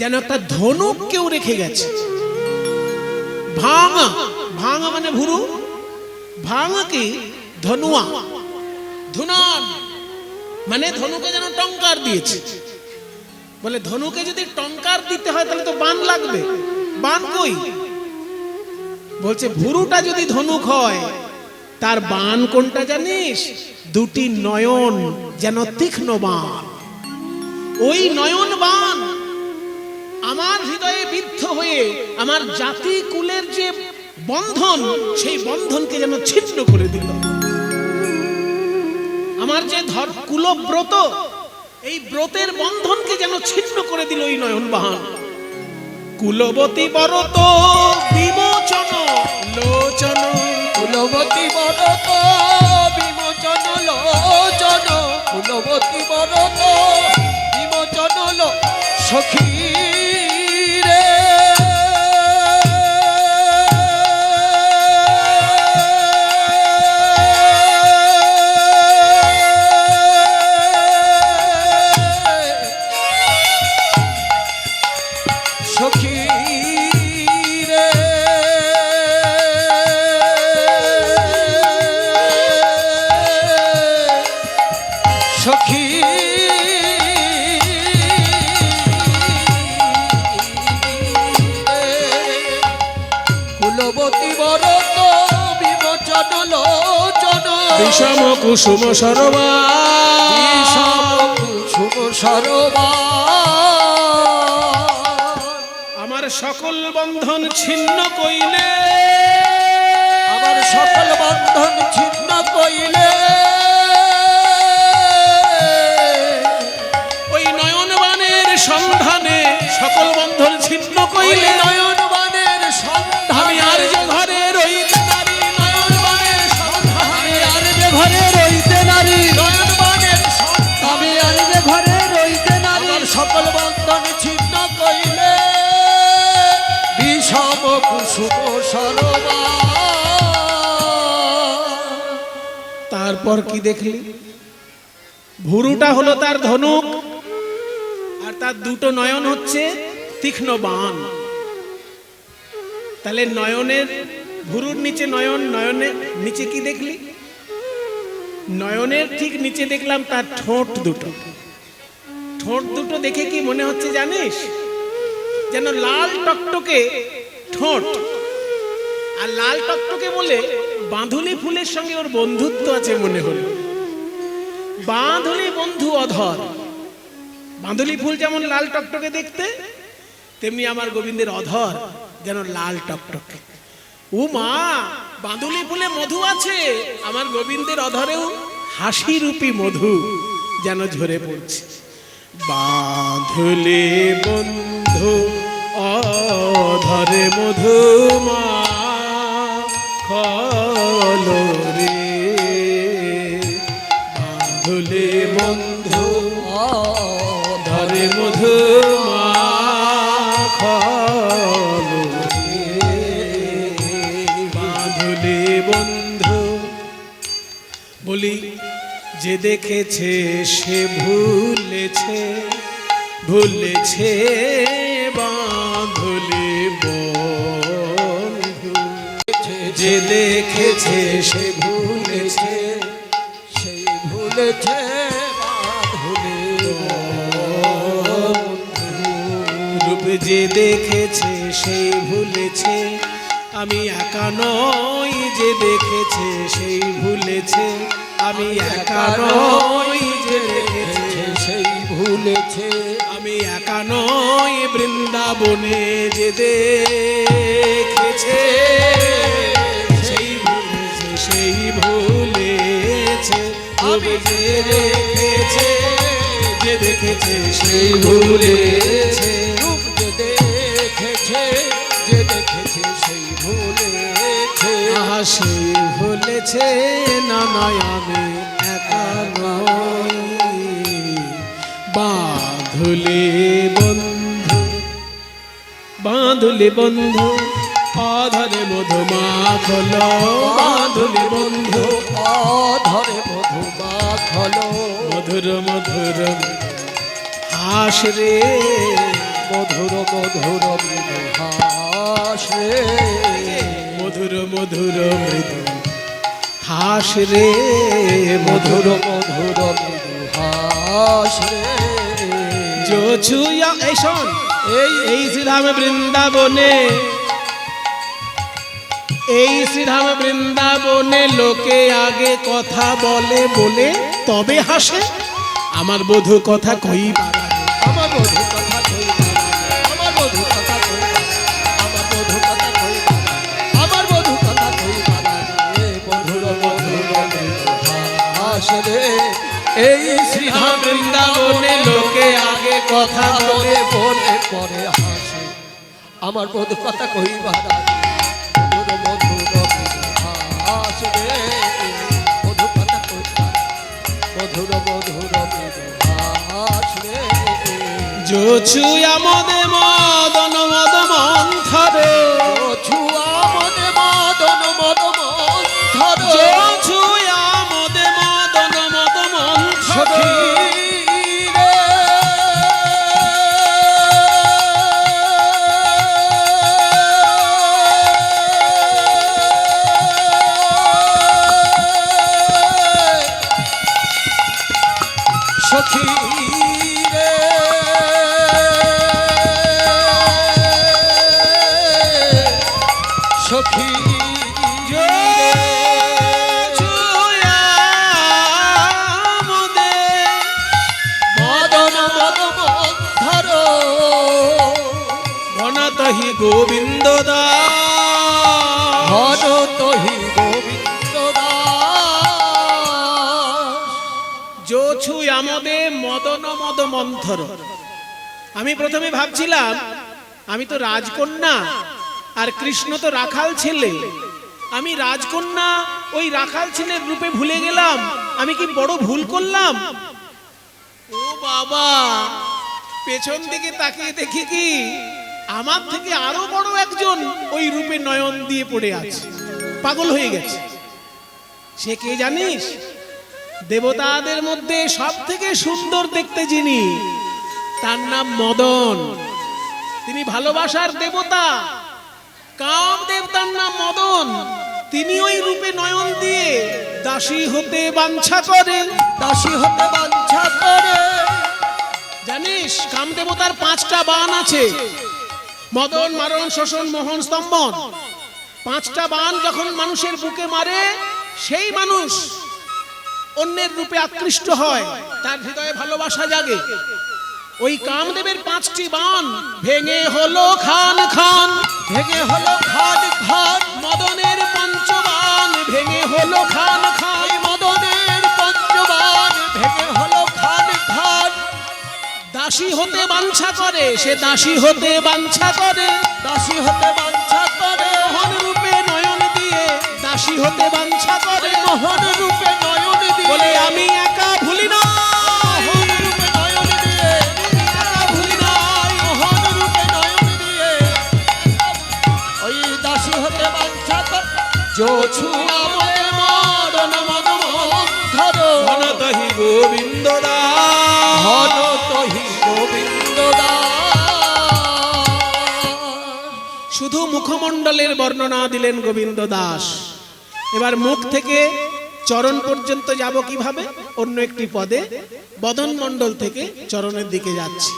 যেন একটা ধনুক কেউ রেখে গেছে। ভাঙা, ভাঙা মানে ভুরু, ভাঙা কি ধনুয়া, ধুনান মানে ধনুকে যেন টঙ্কার দিয়েছে। বলে ধনুকে যদি টঙ্কার দিতে হয় তাহলে তো বান লাগবে, বান কই? বলছে ভুরুটা যদি ধনুক হয় তার বান কোনটা জানিস? দুটি নয়ন যেন তীক্ষ্ণ বান। ওই নয়ন বান আমার হৃদয়ে বিদ্ধ হয়ে আমার জাতি কুলের যে বন্ধন, সেই বন্ধনকে যেন ছিন্ন করে দিল। আমার যে কুলব্রত, এই ব্রতের বন্ধনকে যেন ছিন্ন করে দিল ওই নয়ন বাহান। কুলবতী বরত বিমোচন লোচন, কুলবতী বরত বিমোচন লোচন, কুলবতী বরত বিমোচন সখী রে। সখী রে সখী কুলবতী বরত বিমোচন লোচন, বিষম কুসুম সরোবা, বিষম কুসুম সরোবা। আমার সকল বন্ধন ছিন্ন কইলে, আমার সকল বন্ধন ছিন্ন কইলে, ওই নয়নবানের সন্ধানে সকল বন্ধন ছিন্ন ওই কইলে, নয়নবানের সন্ধানে আমি আর যে ঘরে রইতে নারী, নয়নবানের সন্ধানে আর যে ঘরে রইতে নারী, নয়নবানের সন্ধানে আমি আর যে ঘরে রইতে নারী, আমার সকল বন্ধন ছিন্ন কইলে, বিষম কুসুম সরোবা। তারপর কি দেখলি? ভুরুটা হলো তার ধনুক, আর তার দুটো নয়ন হচ্ছে তীক্ষ্ণ বাণ। তাহলে নয়নের ভুরুর নিচে নয়ন, নয়নের নিচে কি দেখলি? নয়নের ঠিক নিচে দেখলাম তার ঠোঁট দুটো। ঠোঁট দুটো দেখে কি মনে হচ্ছে জানিস? যেন লাল টকটকে ঠোঁট। আর লাল টকটকে বলে বাঁধুলি ফুলের সঙ্গে ওর বন্ধুত্ব আছে মনে হলো। বাঁধুলি বন্ধু অধর। বাঁধুলি ফুল যেমন লাল টকটকে দেখতে, তেমনি আমার গোবিন্দের অধর যেন লাল টকটকে। ও মা, বাঁধুলি ফুলে মধু আছে, আমার গোবিন্দের অধরেও হাসি রূপী মধু যেন ঝরে পড়ছে। বাঁধুলি বন্ধু অধরে মধু মা খলো রে, বাঁধুলি বন্ধু অধরে মধু মা খলো রে, বাঁধুলি বন্ধু। বলি যে দেখেছে সে ভুলেছে, ভুলেছে বাঁধুলি বন্ধু। যে দেখেছে সে ভুলেছে, সেই ভুলেছে বাঁধুলি রূপ যে দেখেছে সেই ভুলেছে, আমি একা নই যে দেখেছে সেই ভুলেছে, আমি একা নই যে দেখেছে সেই ভুলেছে, আমি একা নই বৃন্দাবনে যে দেখেছে সেই ভুলেছে, সেই ভুলেছে। আমি যে দেখেছে, যে দেখেছে সেই ভুলেছে, রূপ যে দেখেছে, যে দেখেছে সেই ভুলেছে। আহা সেই ভুলেছে, না নয় আমি একা নই। বাঁধুলি বন্ধু, বাঁধুলি বন্ধু অধ মধু মাখলো বাঁধুলি বন্ধু ধরে মধু মাখলো মধুর মধুর হাস রে মধুর মধুর মৃদু হাস রে মধুর মধুর মৃদু হাস রে মধুর মধুর মধুর মৃদু হাস রে जो छुया এই শোন এই শ্রীধাম বৃন্দাবনে এই শ্রীধাম বৃন্দাবনে লোকে আগে কথা বলে বলে তবে হাসে আমার বধূ কথা কই আমার বধূ কথা কই আমার বধূ কথা কই আমার বধূ কথা কই আমার বধূ কথা কই রে মধুর মধুর মৃদু হাস রে এই শ্রীধাম বৃন্দাবনে লোকে আগে কথা বলে বলে পরে হাসে আমার বধূ কথা কই মধুর মধুর হাস রে বধূ কথা কই মধুর মধুর হাস রে जो छुया মদে মদন মদ মন্থরে ছুয়া মনে মদন মদ মন্থর जो छुया মদে মদন মদ মন্থরে সখী রে সখী जो छुया মদে মদন মদ মন্থর ঘনতহি গোবিন্দ দাস হর তহি গোবিন্দ দাস जो छुया মদে মদন মদ মন্থর আমি প্রথমে ভাবছিলাম আমি তো রাজকন্যা আর কৃষ্ণ তো রাখাল ছেলে আমি রাজকন্যা ওই রাখাল ছেলের রূপে ভুলে গেলাম আমি কি বড় ভুল করলাম ও বাবা পেছন দিকে তাকিয়ে দেখি কি আমার থেকে আরো বড় একজন ওই রূপে নয়ন দিয়ে পড়ে আছে পাগল হয়ে গেছে সে কে জানিস দেবতাদের মধ্যে সব থেকে সুন্দর দেখতে যিনি তার নাম মদন তিনি ভালোবাসার দেবতা কামদেব তার নাম মদন তিনি ওই রূপে নয়ন দিয়ে দাসী হতে বাঞ্ছা করে দাসী হতে বাঞ্ছা করে জানিস কামদেবতার 5টা বাণ আছে মদন মারণ শোষণ মোহন স্তম্ভন 5টা বাণ যখন মানুষের বুকে মারে সেই মানুষ অন্যের রূপে আকৃষ্ট হয় তার হৃদয়ে ভালোবাসা জাগে ওই কামদেবের 5টি বাণ ভেঙে হলো খান খান ভেঙে হলো খান খান মদনের পঞ্চবাণ ভেঙে হলো খান খান মদনের পঞ্চবান ভেঙে হলো খান খান দাসী হতে বাঞ্ছা করে সে দাসী হতে বাঞ্ছা করে দাসী হতে বাঞ্ছা করে মোহন রূপে নয়ন দিয়ে দাসী হতে বাঞ্ছা করে মোহন রূপে নয়ন দিয়ে বলে আমি একা ভুলি না মোহন রূপে নয়ন দিয়ে একা ভুলি নাই মোহন রূপে নয়ন দিয়ে ওই দাসী হতে বাঞ্ছা করে जो छुआ মনে মদন মদ মন্থর ঘনতহি গোবিন্দ দাস হর তহি গোবিন্দ দাস শুধু মুখমণ্ডলের বর্ণনা দিলেন গোবিন্দ দাস এবার মুখ থেকে চরণ পর্যন্ত যাব কিভাবে অন্য একটি পদে বদন মণ্ডল থেকে চরণের দিকে যাচ্ছি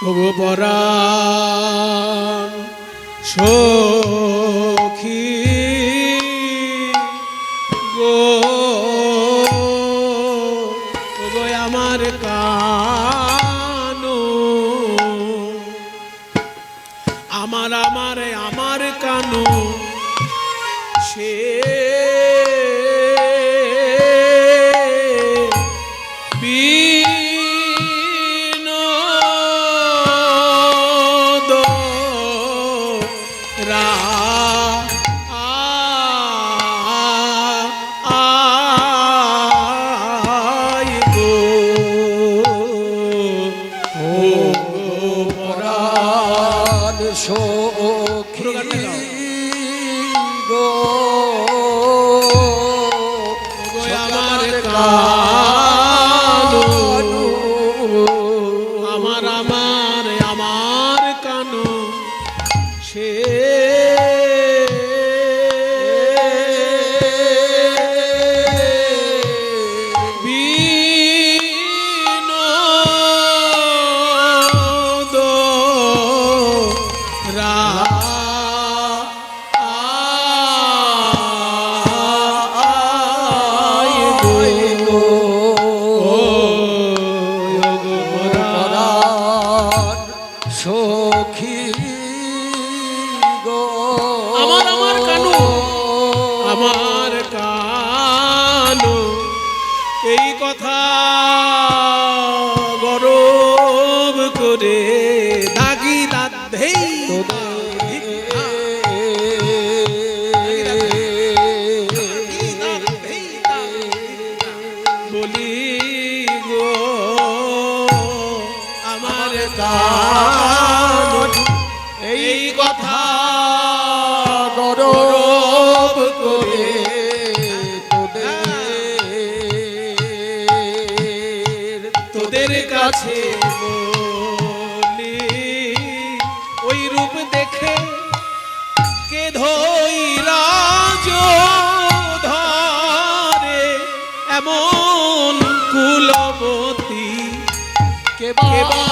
ওগো পরাণ সখী গো ওগো আমার কানু আমার আমার আমার কানু সে বিনোদ রা আই গো ও প্রাণ সখী এই কথা গরব করে দাগি দাধেই বলি গো আমার কান এই কথা গরব করে তোদের কাছে বলি ওই রূপ দেখে কে ধৈরাজ ধরে এমন কুলবতী কেবা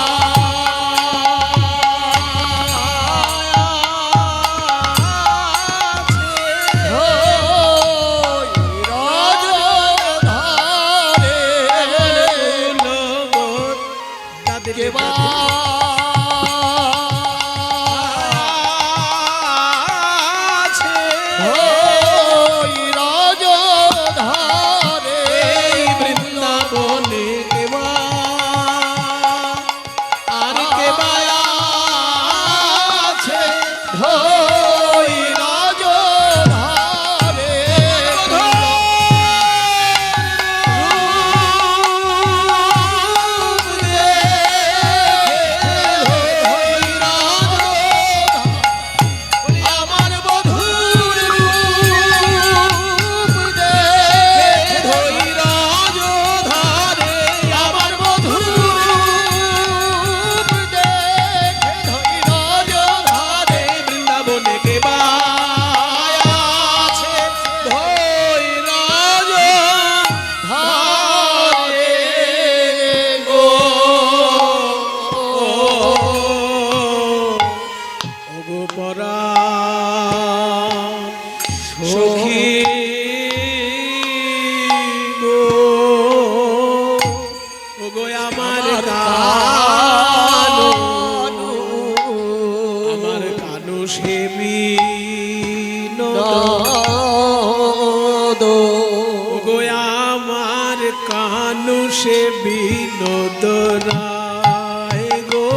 কানু সে বিনোদ রায় গো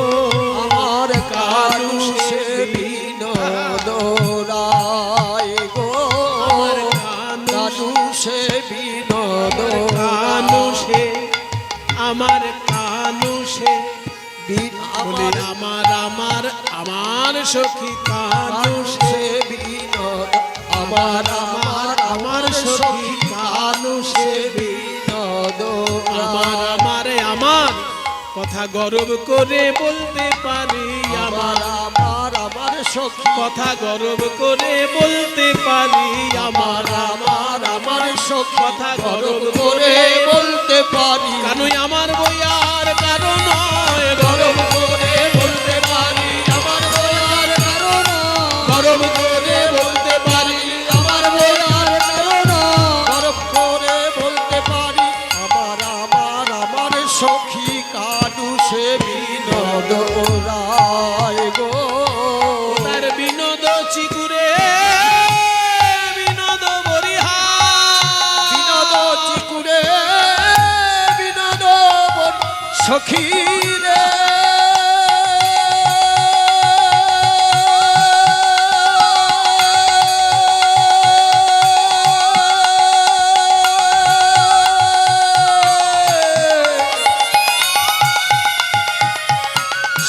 আমার কানু সে বিনোদ রায় গো কানু সে বিনোদ কানু সে আমার কানু সে বলে আমার আমার আমার সখী কানু সে বিনোদ আমার আমার আমার সখী কানু সে বিনোদ আমার আমার আমার কথা গর্ব করে বলতে পারি আমার আমার আমার সখী কথা গর্ব করে বলতে পারি আমার আমার আমার সখী কথা গর্ব করে বলতে পারি কানুই আমার বইয়ার কারণ নয় গর্ব করে বলতে পারি আমার বইয়ার কারণ গর্ব করে বলতে পারি আমার বইয়ার কারণ গর্ব করে বলতে পারি আমার আমার আমার সখী কানু সে বিনোদ রায় গো তার বিনোদ চিকুরে বিনোদ বরিহা বিনোদ চিকুরে বিনোদ সখী রে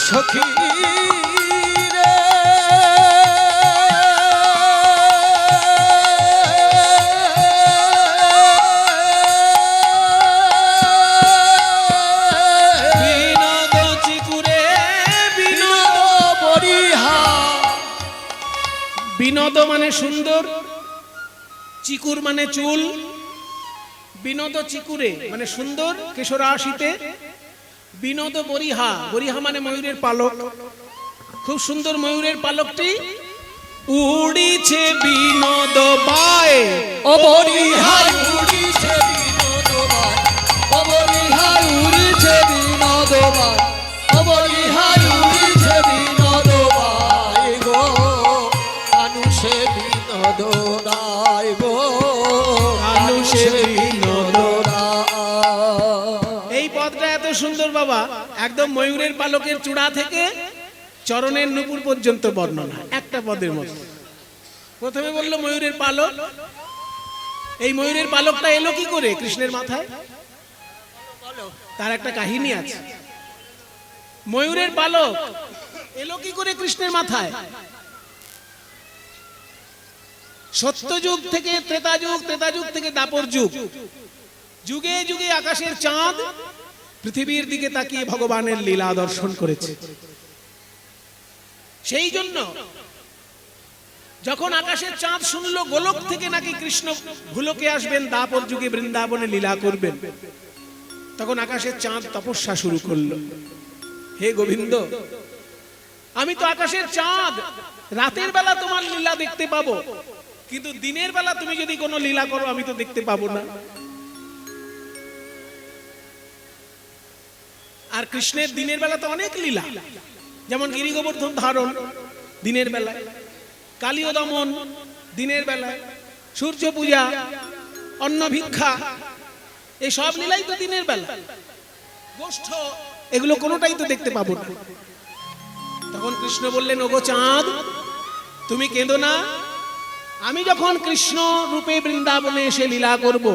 সখী রে বিনোদ চিকুরে বিনোদ বরিহা বিনোদ মানে সুন্দর, চিকুর মানে চুল, বিনোদ চিকুরে মানে সুন্দর কেশরাশিতে, বিনোদ বরিহা বরিহা মানে ময়ূরের পালক, খুব সুন্দর ময়ূরের পালকটি উড়িছে বিনোদ বায়ে ও বরিহা উড়িছে বিনোদ বায় ও বরিহা উড়িছে বিনোদ বায় ও বরিহা উড়িছে বিনোদ বায় গো কানু সে বিনোদ রায় গো কানু সে বিনোদ রায় সুন্দর বাবা, একদম ময়ূরের পালকের চূড়া থেকে চরণের নুপুর পর্যন্ত বর্ণনা একটা পদের মধ্যে। প্রথমে বললো ময়ূরের পালক। এই ময়ূরের পালকটা এলো কি করে কৃষ্ণের মাথায়? তার একটা কাহিনী আছে। ময়ূরের পালক এলো কি করে কৃষ্ণের মাথায়? সত্যযুগ থেকে ত্রেতা যুগ, ত্রেতা যুগ থেকে দ্বাপর যুগ, যুগে যুগে আকাশের চাঁদ পৃথিবীর দিকে তাকিয়ে ভগবানের লীলা দর্শন করেছে। সেই জন্য যখন আকাশের চাঁদ শুনলো গোলক থেকে নাকি কৃষ্ণ ভুলোকে আসবেন, দ্বাপর যুগে বৃন্দাবনে লীলা করবেন, তখন আকাশের চাঁদ তপস্যা শুরু করলো। হে গোবিন্দ, আমি তো আকাশের চাঁদ, রাতের বেলা তোমার লীলা দেখতে পাবো, কিন্তু দিনের বেলা তুমি যদি কোনো লীলা করো আমি তো দেখতে পাবো না। আর কৃষ্ণের দিনের বেলা তো অনেক লীলা, যেমন গিরি গোবর্ধন ধারণ দিনের বেলায়, কালীয় দমন দিনের বেলায়, সূর্য পূজা, অন্ন ভিক্ষা, এই সব লীলাই তো দিনের বেলা। গোষ্ঠ এগুলো কোনোটাই তো দেখতে পাবো না। তখন কৃষ্ণ বললেন, ওগো চাঁদ, তুমি কেঁদো না। আমি যখন কৃষ্ণ রূপে বৃন্দাবনে এসে লীলা করব,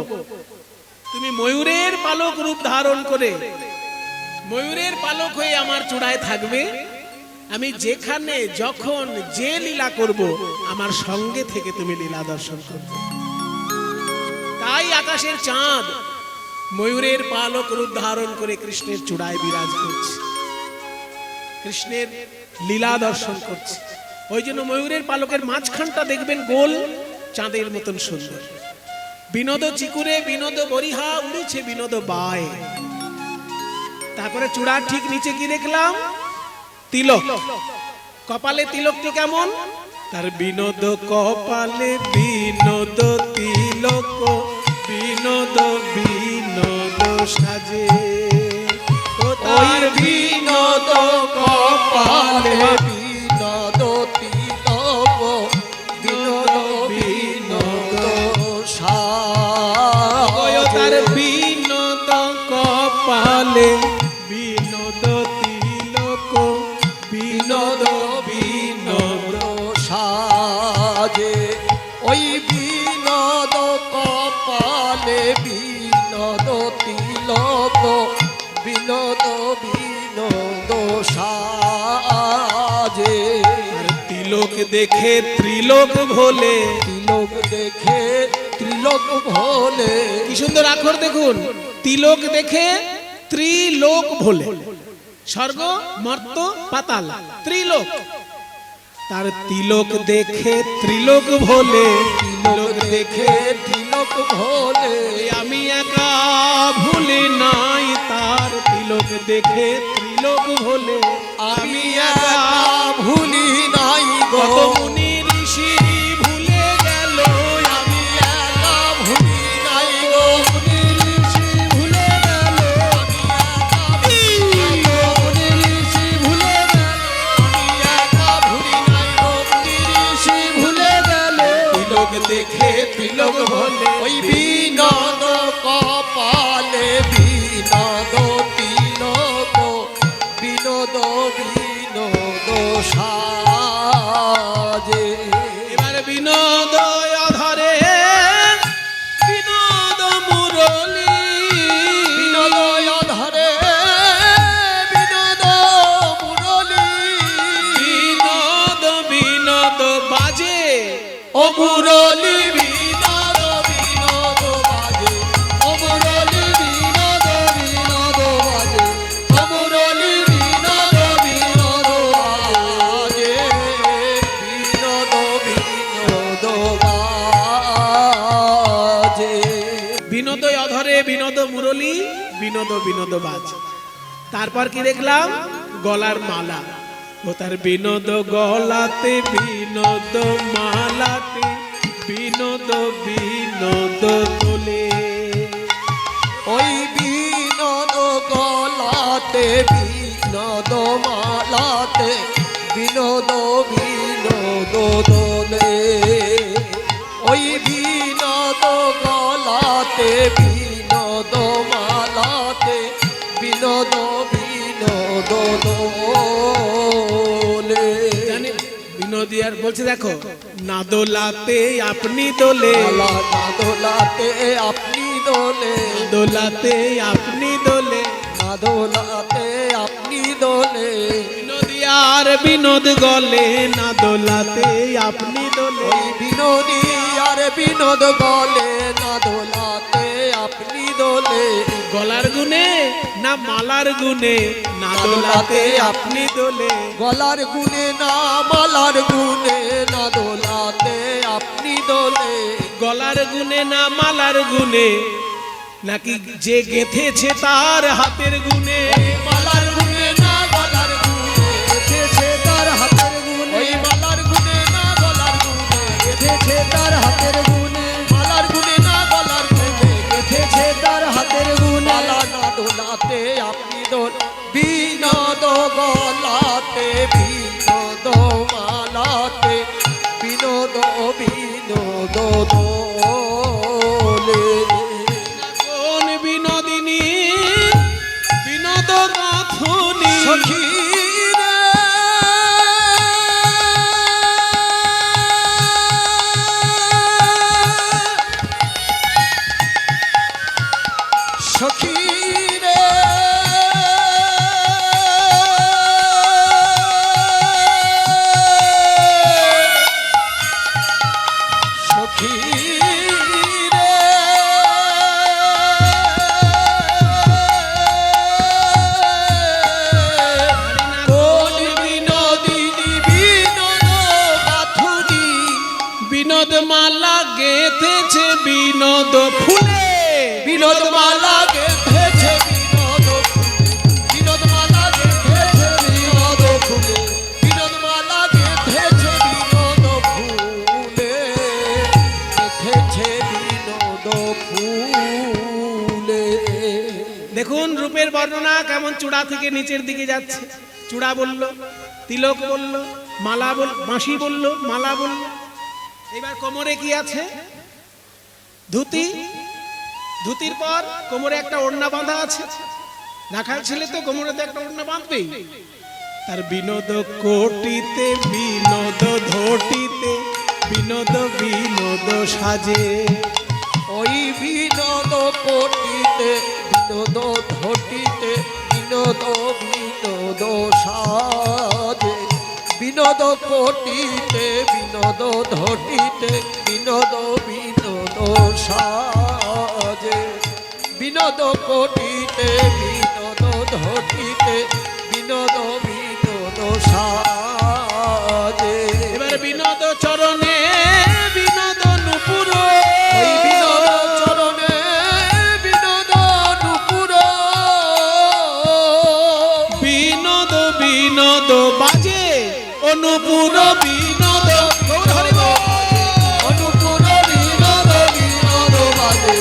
তুমি ময়ূরের পালক রূপ ধারণ করে ময়ূরের পালক হয়ে আমার চূড়ায় থাকবে। আমি যেখানে যখন যে লীলা করব আমার সঙ্গে থেকে তুমি লীলা দর্শন করবে। তাই আকাশের চাঁদ ময়ূরের পালক রূপ ধারণ করে কৃষ্ণের চূড়ায় বিরাজ করছে, কৃষ্ণের লীলা দর্শন করছে। ওই জন্য ময়ূরের পালকের মাঝখানটা দেখবেন গোল, চাঁদের মতন সুন্দর। বিনোদ চিকুরে বিনোদ বরিহা উড়েছে বিনোদ বায়। তারপরে চূড়ার ঠিক নিচে কি দেখলাম? তিলক। কপালে তিলকটি কেমন? তার বিনোদ কপালে বিনোদ তিলক, বিনোদ বিনোদ সাজে। ওই বিনোদ কপালে বিনোদ তিলক, বিনোদ বিনোদ সাজে। তার বিনোদ কপালে বিনোদ তিলক, বিনোদ বিনোদ সাজে। ওই বিনোদ কপালে বিনোদ তিলক, বিনোদ বিনোদ সাজে। তিলক দেখে ত্রিলোক ভোলে, তিলক দেখে ত্রিলোক ভোলে। কি সুন্দর আখর দেখুন, তিলক দেখে ত্রিলোক ভোলে। স্বর্গ মর্ত পাতাল ত্রিলোক। তার তিলক দেখে ত্রিলোক ভোলে, তিলক দেখে তিলক ভোলে। আমি একা ভুলি নাই তার তিলক দেখে ত্রিলোক ভোলে। আমি একা ভুলি নাই গো, কত মুনি ঋষি ভুলে গেল। আমি একা ভুলি নাই গো, মুনি ঋষি ভুলে গেল। আমি একা ভুলি নাই গো, মুনি ঋষি ভুলে গেল। আমি একা ভুলি নাই গো, মুনি ঋষি ভুলে গেল। তিলক দেখে তিলক ভোলে। ওই বিনোদ কপালে বিনোদ তিলক, বিনোদ বিনোদ সাজে। এবার বিনোদ অধরে বিনোদ মুরলী, বিনোদ অধরে বিনোদ মুরলী। বিনোদ বিনোদ বাজে ও মুরলী বিনোদ বিনোদ বাজে। ও মুরলী বিনোদ বিনোদ বাজে। ও মুরলী বিনোদ বিনোদ বাজে। বিনোদ বিনোদ বাজে। বিনোদ অধরে বিনোদ মুরলী, বিনোদ বিনোদ বাজে। তারপর কি দেখলাম? গলার মালা। ও তার বিনোদ গলাতে বিনোদ মালাতে, বিনোদ বিনোদ তোলে। ওই বিনোদ গলাতে বিনোদ মালাতে, বিনোদ বিনোদ দোলে। ওই বিনোদ গলাতে বিনোদ মালাতে, বিনোদ বিনোদ বিনোদ দোলে জানি বিনোদী আর বলছে দেখো, না দোলাতে আপনি দোলে, না দোলাতে আপনি দোলে, দোলাতে আপনি দোলে, না দোলাতে আপনি দোলে, বিনোদী আর বিনোদ গলে, না দোলাতে আপনি দোলে। ওই বিনোদী আর বিনোদ বলে, না দোলাতে আপনি দোলে, গলার গুনে না মালার গুনে, না দোলাতে আপনি দোলে। গলার গুনে না মালার গুনে, না দোলাতে আপনি দোলে, গলার গুনে না মালার গুনে, নাকি যে গেথেছে তার হাতের গুনে। মালার গুনে না গলার গুনে, গেথেছে তার হাতের গুনে, ওই মালার গুনে না গলার গুনে, গেথেছে তার হাতের গুনে, মালার গুনে না গলার গুনে, গেথেছে তার হাতের গুনে। মালা না দোলাতে আপনি দোল, বিনোদ গলাতে বিনোদ মালাতে, বিনোদ বিনোদ দোলে। কোন বিনোদিনী বিনোদ গাথুনি, সখী রে সখী রে সখী রে কোন বিনোদিনী বিনোদ গাথুনি, বিনোদ মালা গেথেছে বিনোদ ফুলে, বিনোদ মালা গেথেছে বিনোদ ফুলে, বিনোদ মালা গেথেছে বিনোদ ফুলে, বিনোদ মালা গেথেছে বিনোদ ফুলে, গেথেছে বিনোদ ফুলে। দেখুন রূপের বর্ণনা কেমন চূড়া থেকে নিচের দিকে যাচ্ছে। চূড়া বলল, তিলক বলল, মালা বল, বাঁশি বলল, মালা বলল। এবার কোমরে কি আছে? ধুতি, ধুতির পর কোমরে একটা ওড়না বাঁধা আছে। রাখাল ছেলে তো কোমরে তো একটা ওড়না বাঁধবেই। তার বিনোদ কোটিতে বিনোদ ধটিতে, বিনোদ বিনোদ সাজে। ওই বিনোদ কোটিতে বিনোদ ধটিতে, বিনোদ বিনোদ সাজে, বিনোদ কোটিতে বিনোদ ধটিতে, বিনোদ বিনোদ সাজে, বিনোদ কোটিতে বিনোদ ধটিতে, বিনোদ বিনোদ সাজে। এবার বিনোদ চরণে বিনোদ নুপুর, ওই বিনোদ চরণে বিনোদ নুপুর, বিনোদ বিনোদ বাজে অনুপুর বিনোদ। হরি বল। অনুপুর বিনোদ বিনোদ বাজে,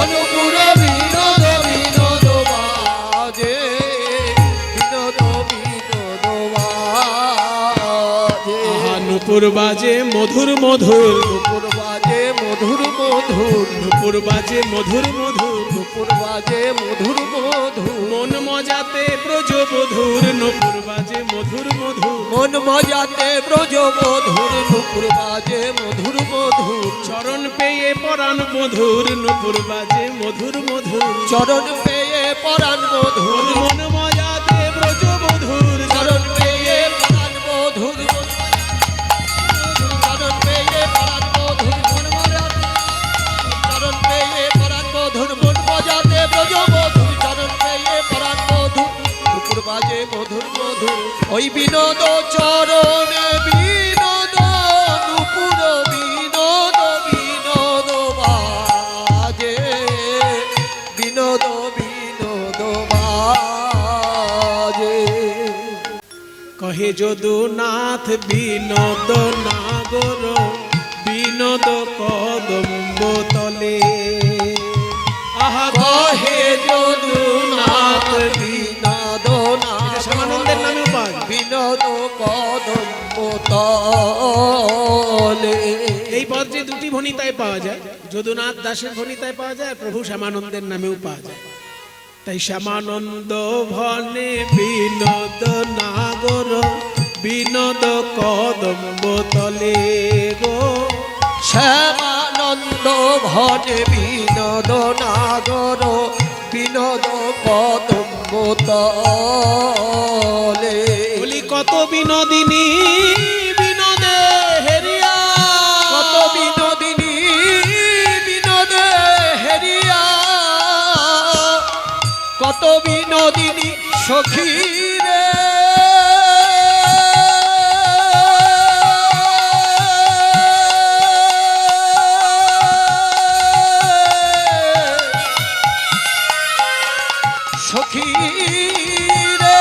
অনুপুর বিনোদ বিনোদ বাজে, বিনোদ বিনোদ বাজে। আহা নুপুর বাজে মধুর মধুর, নুপুর বাজে মধুর মধুর, নুপুর বাজে মধুর মধুর, নুপুর বাজে মধুর মধুর, মন মজাতে ব্রজবধূর, নুপুর বাজে মধুর মধুর। মন মজাতে ব্রজ মধুর, নুপুর বাজে মধুর মধুর, চরণ পেয়ে পরাণ মধুর, নুপুর বাজে মধুর মধুর। চরণ পেয়ে পরাণ মধুর, মন মজাতে ব্রজবধূর, চরণ পেয়ে পরাণ মধুর, চরণ পেয়ে পরাণ মধুর, মন মজাতে, চরণ পেয়ে পরাণ মধুর, মন মজাতে ব্রজ মধুর, চরণ পেয়ে পরাণ মধুর, নুপুর বাজে মধুর মধুর। ওই বিনোদ চরণে বিনোদ নুপুর, বিনোদ বিনোদ বাজে, বিনোদ বিনোদ বাজে। কহে যদুনাথ বিনোদ নাগর, বিনোদ কদম্ব তলে। আহা কহে যদুনাথ বিনোদ শ্যামানন্দের নামে পায়। বিনোদ কদম্ব তলে। এই পদ যে দুটি ভণিতায় পাওয়া যায়, যদুনাথ দাসের ভণিতায় পাওয়া যায়, আর প্রভু শ্যামানন্দের নামেও পাওয়া যায়। তাই শ্যামানন্দ ভনে বিনোদ নাগর, বিনোদ কদম্ব তলে গো। শ্যামানন্দ ভনে বিনোদ নাগর, বিনোদ কদম্ব তলে। বলি কত বিনোদিনী বিনোদে হেরিয়া, কত বিনোদিনী বিনোদে হেরিয়া, কত বিনোদিনী সখী রে। সখী রে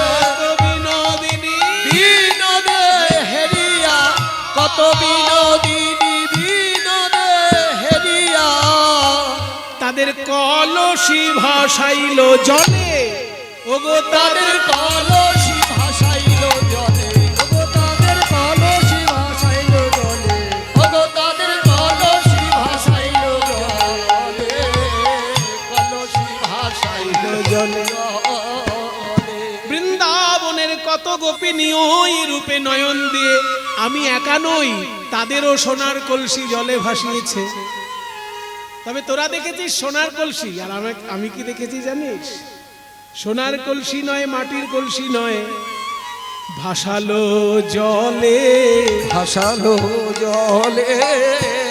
কত বিনোদিনী বিনোদে হেরিয়া, কত বিনোদিনী বিনোদে হেরিয়া, তাদের কলসি ভাসাইল জলে, ওগো তাদের তাদের কলসি ভাসাইল জলে, ওগো তাদের কলসি ভাসাইল জলে, ওগো তাদের কলসি ভাসাইল জলে, কলসি ভাসাইল জলে। জলে। বৃন্দাবনের কত গোপিনী ওই রূপে নয়ন দিয়ে, আমি একা নই, তাদেরও সোনার কলসি জলে ভাসিয়েছে। তবে তোরা দেখেছিস সোনার কলসি, আর আমি কি দেখেছি জানিস? সোনার কলসি নয়, মাটির কলসি নয়, ভাসালো জলে। ভাসালো জলে,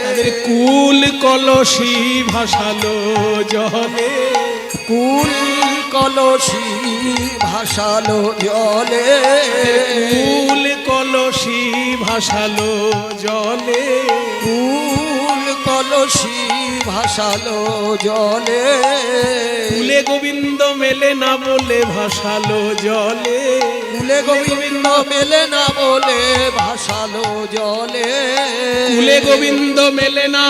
তাদের কুল কলসি ভাসালো জলে, কুল কলসি ভাসালো জলে, কুল কলসি ভাসালো জলে, কুল কলসি ভাসালো জলে, কুলে গোবিন্দ মেলে না বলে ভাসালো জলে, কুলে গোবিন্দ মেলে না বলে ভাসালো জলে, কুলে গোবিন্দ মেলে না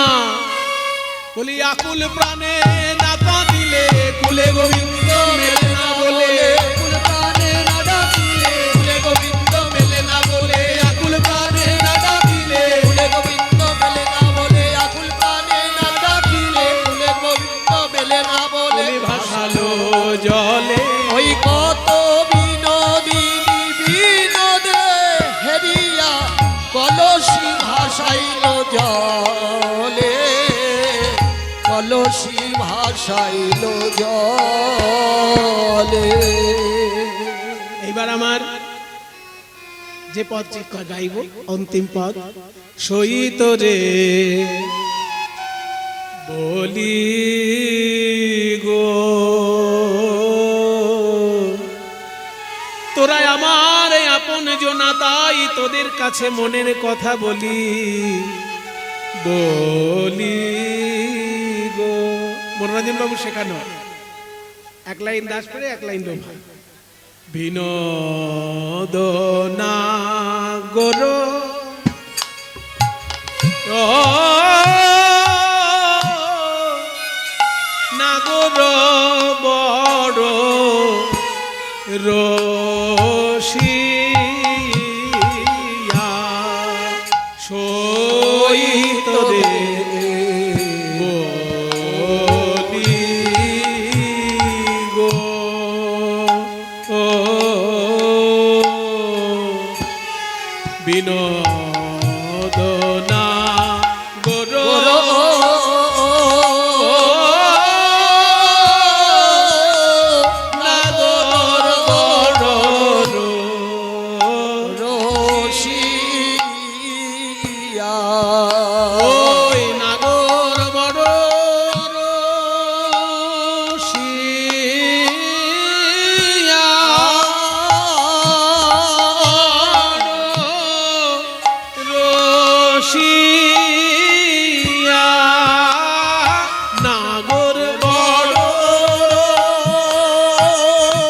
বলি আকুল প্রাণে না কাঁদিলে, কুলে গোবিন্দ মেলে না বলে, কুল প্রাণে না ডাকিলে, কুলে গোবিন্দ মেলে না বলে আকুল প্রাণে না ডাকিলে, কুলে গোবিন্দ মেলে না বলে, আকুল প্রাণে না ডাকিলে, কুলে গোবিন্দ মেলে না বলে বলি ভাসালো জলে। ওই কত বিনোদিনী বিনোদে হেরিয়া, কলসি ভাসাইল জলে, কলসি ভাসাইল জলে। এইবার আমার যে পদ গাইব অন্তিম পদ, সইত রে বলি গো, তোরা আমার আপন জনা, তাই তোদের কাছে মনের কথা বলি, বলি গো। মনোরঞ্জন বাবু শেখানো, এক লাইন দাস করে এক লাইন ডোভা। বিনোদ নাগর নাগর বড় রসিয়া, সইত রে বলি গো, বিনোদ নাগর নাগর বড় রসিয়া, ওই নাগর বড় রসিয়া, রসিয়া, নাগর বড়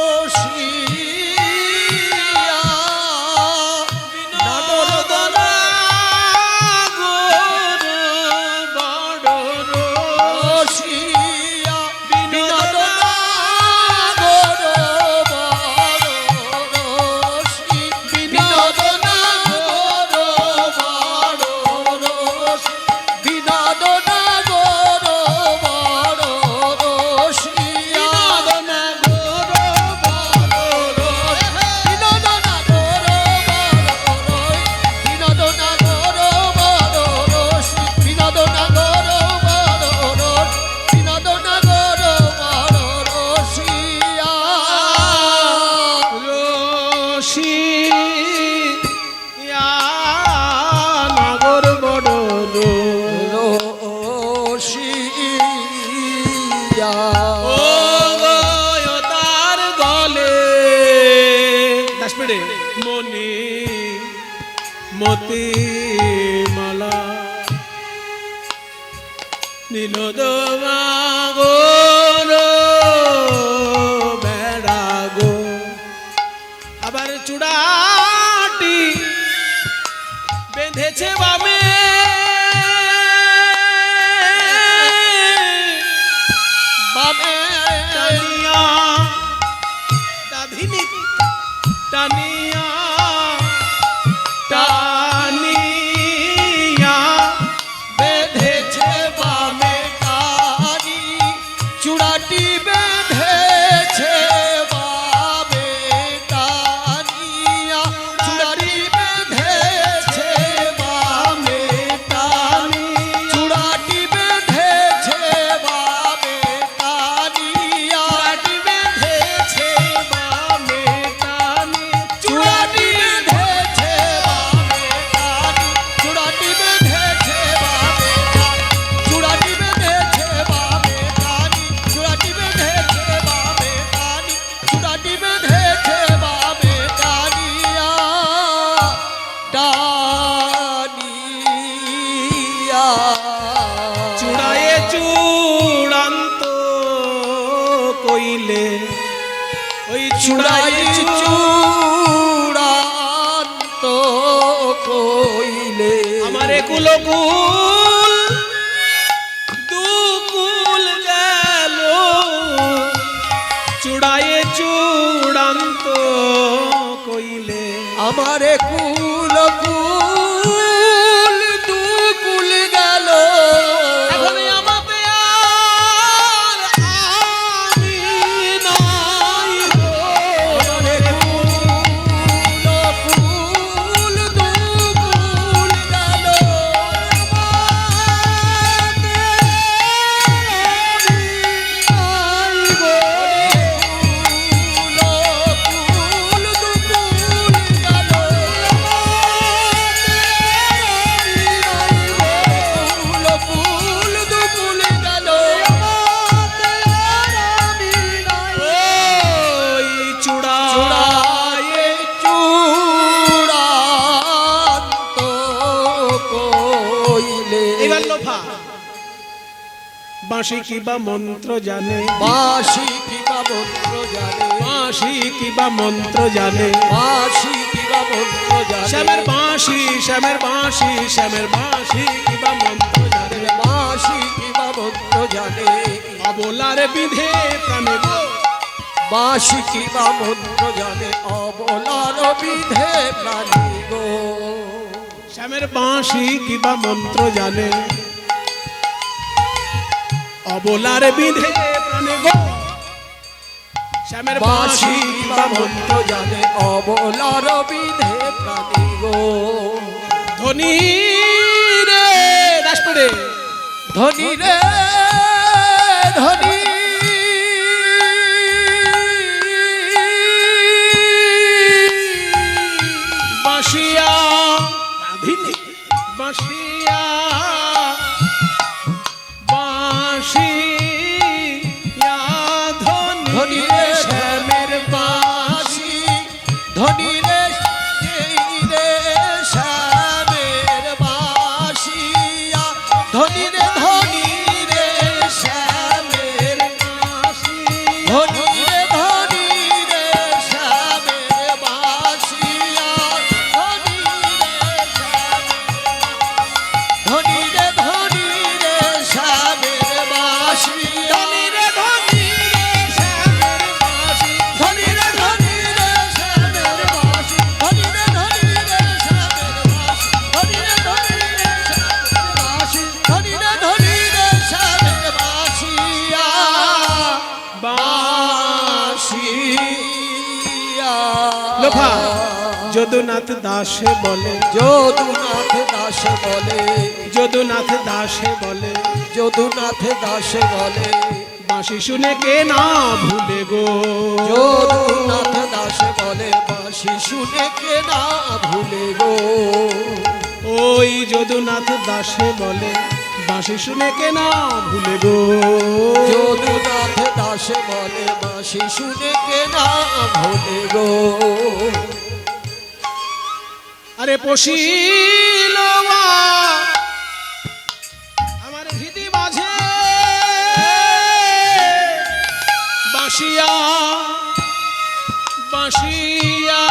রসিয়া, নাগর নাগর বড় রসিয়া, বিনোদ নাগর বড় রসি, বিনোদ নাগর স্পিডে মনি মতি মালা নীলদ মাগো বেড়া গো আবার চূড়াটি বেঁধেছে বামে বামে টানিয়া দাধিনী টানিয়া টানিয়া বেঁধেছে বামে টানি চূড়াটি বেঁধেছে বামে টানিয়া চূড়াটি বেঁধেছে বামে টানি চূড়াটি বেঁধেছে বামে টানিয়া চূড়াটি বেঁধেছে বামে টানি চূড়াটি বেঁধেছে বামে টানি চূড়াটি বেঁধেছে বামে টানি চূড়াটি বেঁধেছে বামে টানি চূড়াটি বেঁধেছে বামে টানি চূড়াটি বেঁধেছে বামে টানিয়া টানিয়া চূড়ায়ে চূড়ান্ত কইলে ওই চূড়ায়ে চূড়ান্ত কইলে আমারে কুলকুল দুকুল গেল চূড়ায়ে চূড়ান্ত কইলে আমারে কুল কুল দুকুল গেল এখন আমাতে আর আমি নাই গো। আমারে কুল কুল দুকুল গেল ওই চূড়ায়ে এবার লোফা বাঁশি কিবা মন্ত্র জানে বাঁশি কিবা মন্ত্র জানে বাঁশি কিবা মন্ত্র জানে বাঁশি কিবা মন্ত্র জানে শ্যামের বাঁশি শ্যামের বাঁশি শ্যামের বাঁশি কিবা মন্ত্র জানে বাঁশি কিবা মন্ত্র জানে অবলারে বিধে প্রাণে গো বাঁশি কিবা মন্ত্র জানে অবলার বিধে প্রাণী গো শ্যামের বাঁশি কিবা মন্ত্র জানে অবলারে বিধে প্রাণে গো শ্যামের বাঁশি বাঁশি কিবা মন্ত্র জানে অবলার বিধে প্রাণী গো ধনী রে দাসপড়ে ধনী রে ধনী বাঁশিয়া রাধিনী বাঁশিয়া বাঁশিয়া ধনী ধনী রে শ্যামের বাঁশি ধনী রে রে শ্যামের বাঁশিয়া ধনী রে শ্যামের বাঁশি ধনী রে শ্যামের বাঁশিয়া ধনী রে শ্যামের বাঁশিয়া ধনী রে ধনী রে শ্যামের বাঁশি ধনী রে শ্যামের বাঁশি ধনী রে শ্যামের বাঁশি ধনী রে শ্যামের বাঁশিয়া বাঁশিয়া লোফা যদুনাথ দাসে বলে যদুনাথ দাস বলে যদুনাথ দাসে বলে যদুনাথ দাস বলে বাঁশি শুনে কে না ভুলে গো যদুনাথ দাস বলে বাঁশি শুনে কে না ভুলে গো ওই যদুনাথ দাসে বলে বাঁশি শুনে কে না ভুলে গো যদুনাথ দাস বলে বাঁশি শুনে কে না ভুলে গো আরে পশিল আমার হৃদি বাজে বাঁশিয়া বাঁশিয়া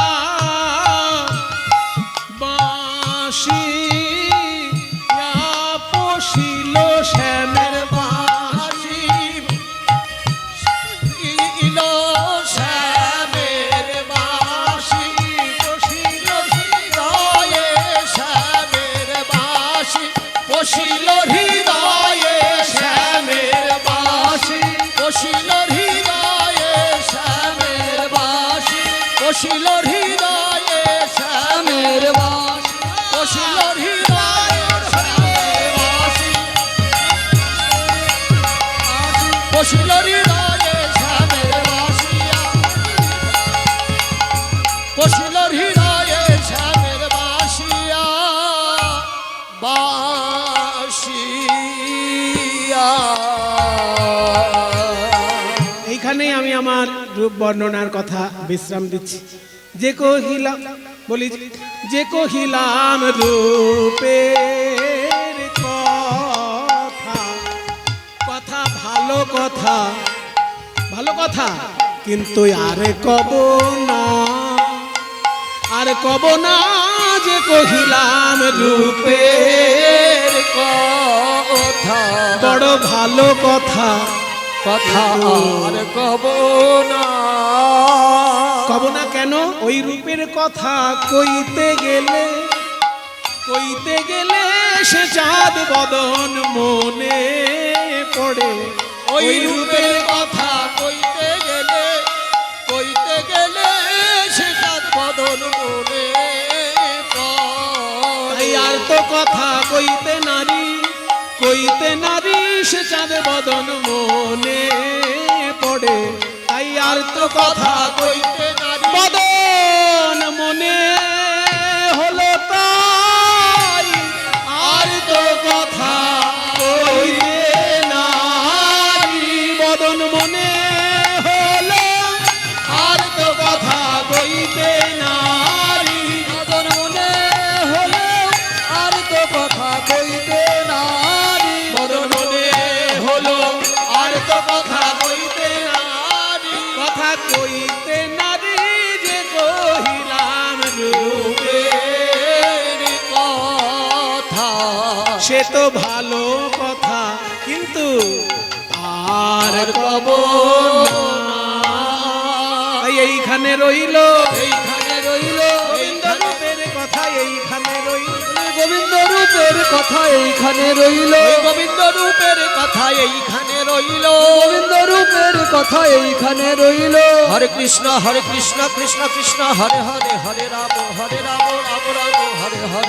বাঁশিয়া পশিল শ্যামের বাঁশি ইলো শ্যামের বাঁশি পশিল হৃদয়ে শ্যামের বাঁশি পশিল হৃদয়ে শ্যামের বাঁশি পশিল হৃদয়ে শ্যামের বাঁশি পশিল হৃদয়ে শ্যামের বাঁশি পশিল হৃদয়ে শ্যামের বাঁশি পশিল হৃদয়ে শ্যামের বাঁশিয়া পশিল হৃদয়ে শ্যামের বাঁশিয়া বাঁশিয়া। এইখানেই আমি আমার রূপ বর্ণনার কথা বিশ্রাম দিচ্ছি। যে কহিলাম বলি যে কহিলাম রূপের কথা, কথা ভালো কথা ভালো কথা, কিন্তু আর কব না আর কব না যে কহিলাম রূপের কথা বড় ভালো কথা কথা আর কব না কব না কেন? ওই রূপের কথা কইতে গেলে সে চাঁদ বদন মনে পড়ে। ওই রূপের কথা কইতে গেলে সে চাঁদ বদন মনে তাই আর তো কথা কইতে নারী সে চাঁদ বদন মনে পড়ে। তাই আর তো কথা কইতে নারী বদন মনে হলো, তাই আর তো কথা কইতে নারী বদন মনে হলো, আর তো কথা কইতে নারী বদন মনে হলো আর তো কথা কইতে নারী বদন মনে হলো, আর তো কথা কইতে নারী কথা কইতে নারী যে কহিলাম রূপের কথা সে তো ভালো কথা, কিন্তু আর কব না। তাই এইখানে রইল এইখানে রইল গোবিন্দ রূপের কথা, এইখানে রইল গোবিন্দ রূপের কথা এইখানে রইল গোবিন্দ রূপের কথা এইখানে রইল গোবিন্দ রূপের কথা এইখানে রইল। হরে কৃষ্ণ কৃষ্ণ কৃষ্ণ হরে হরে হরে রাম রাম রাম হরে হরে।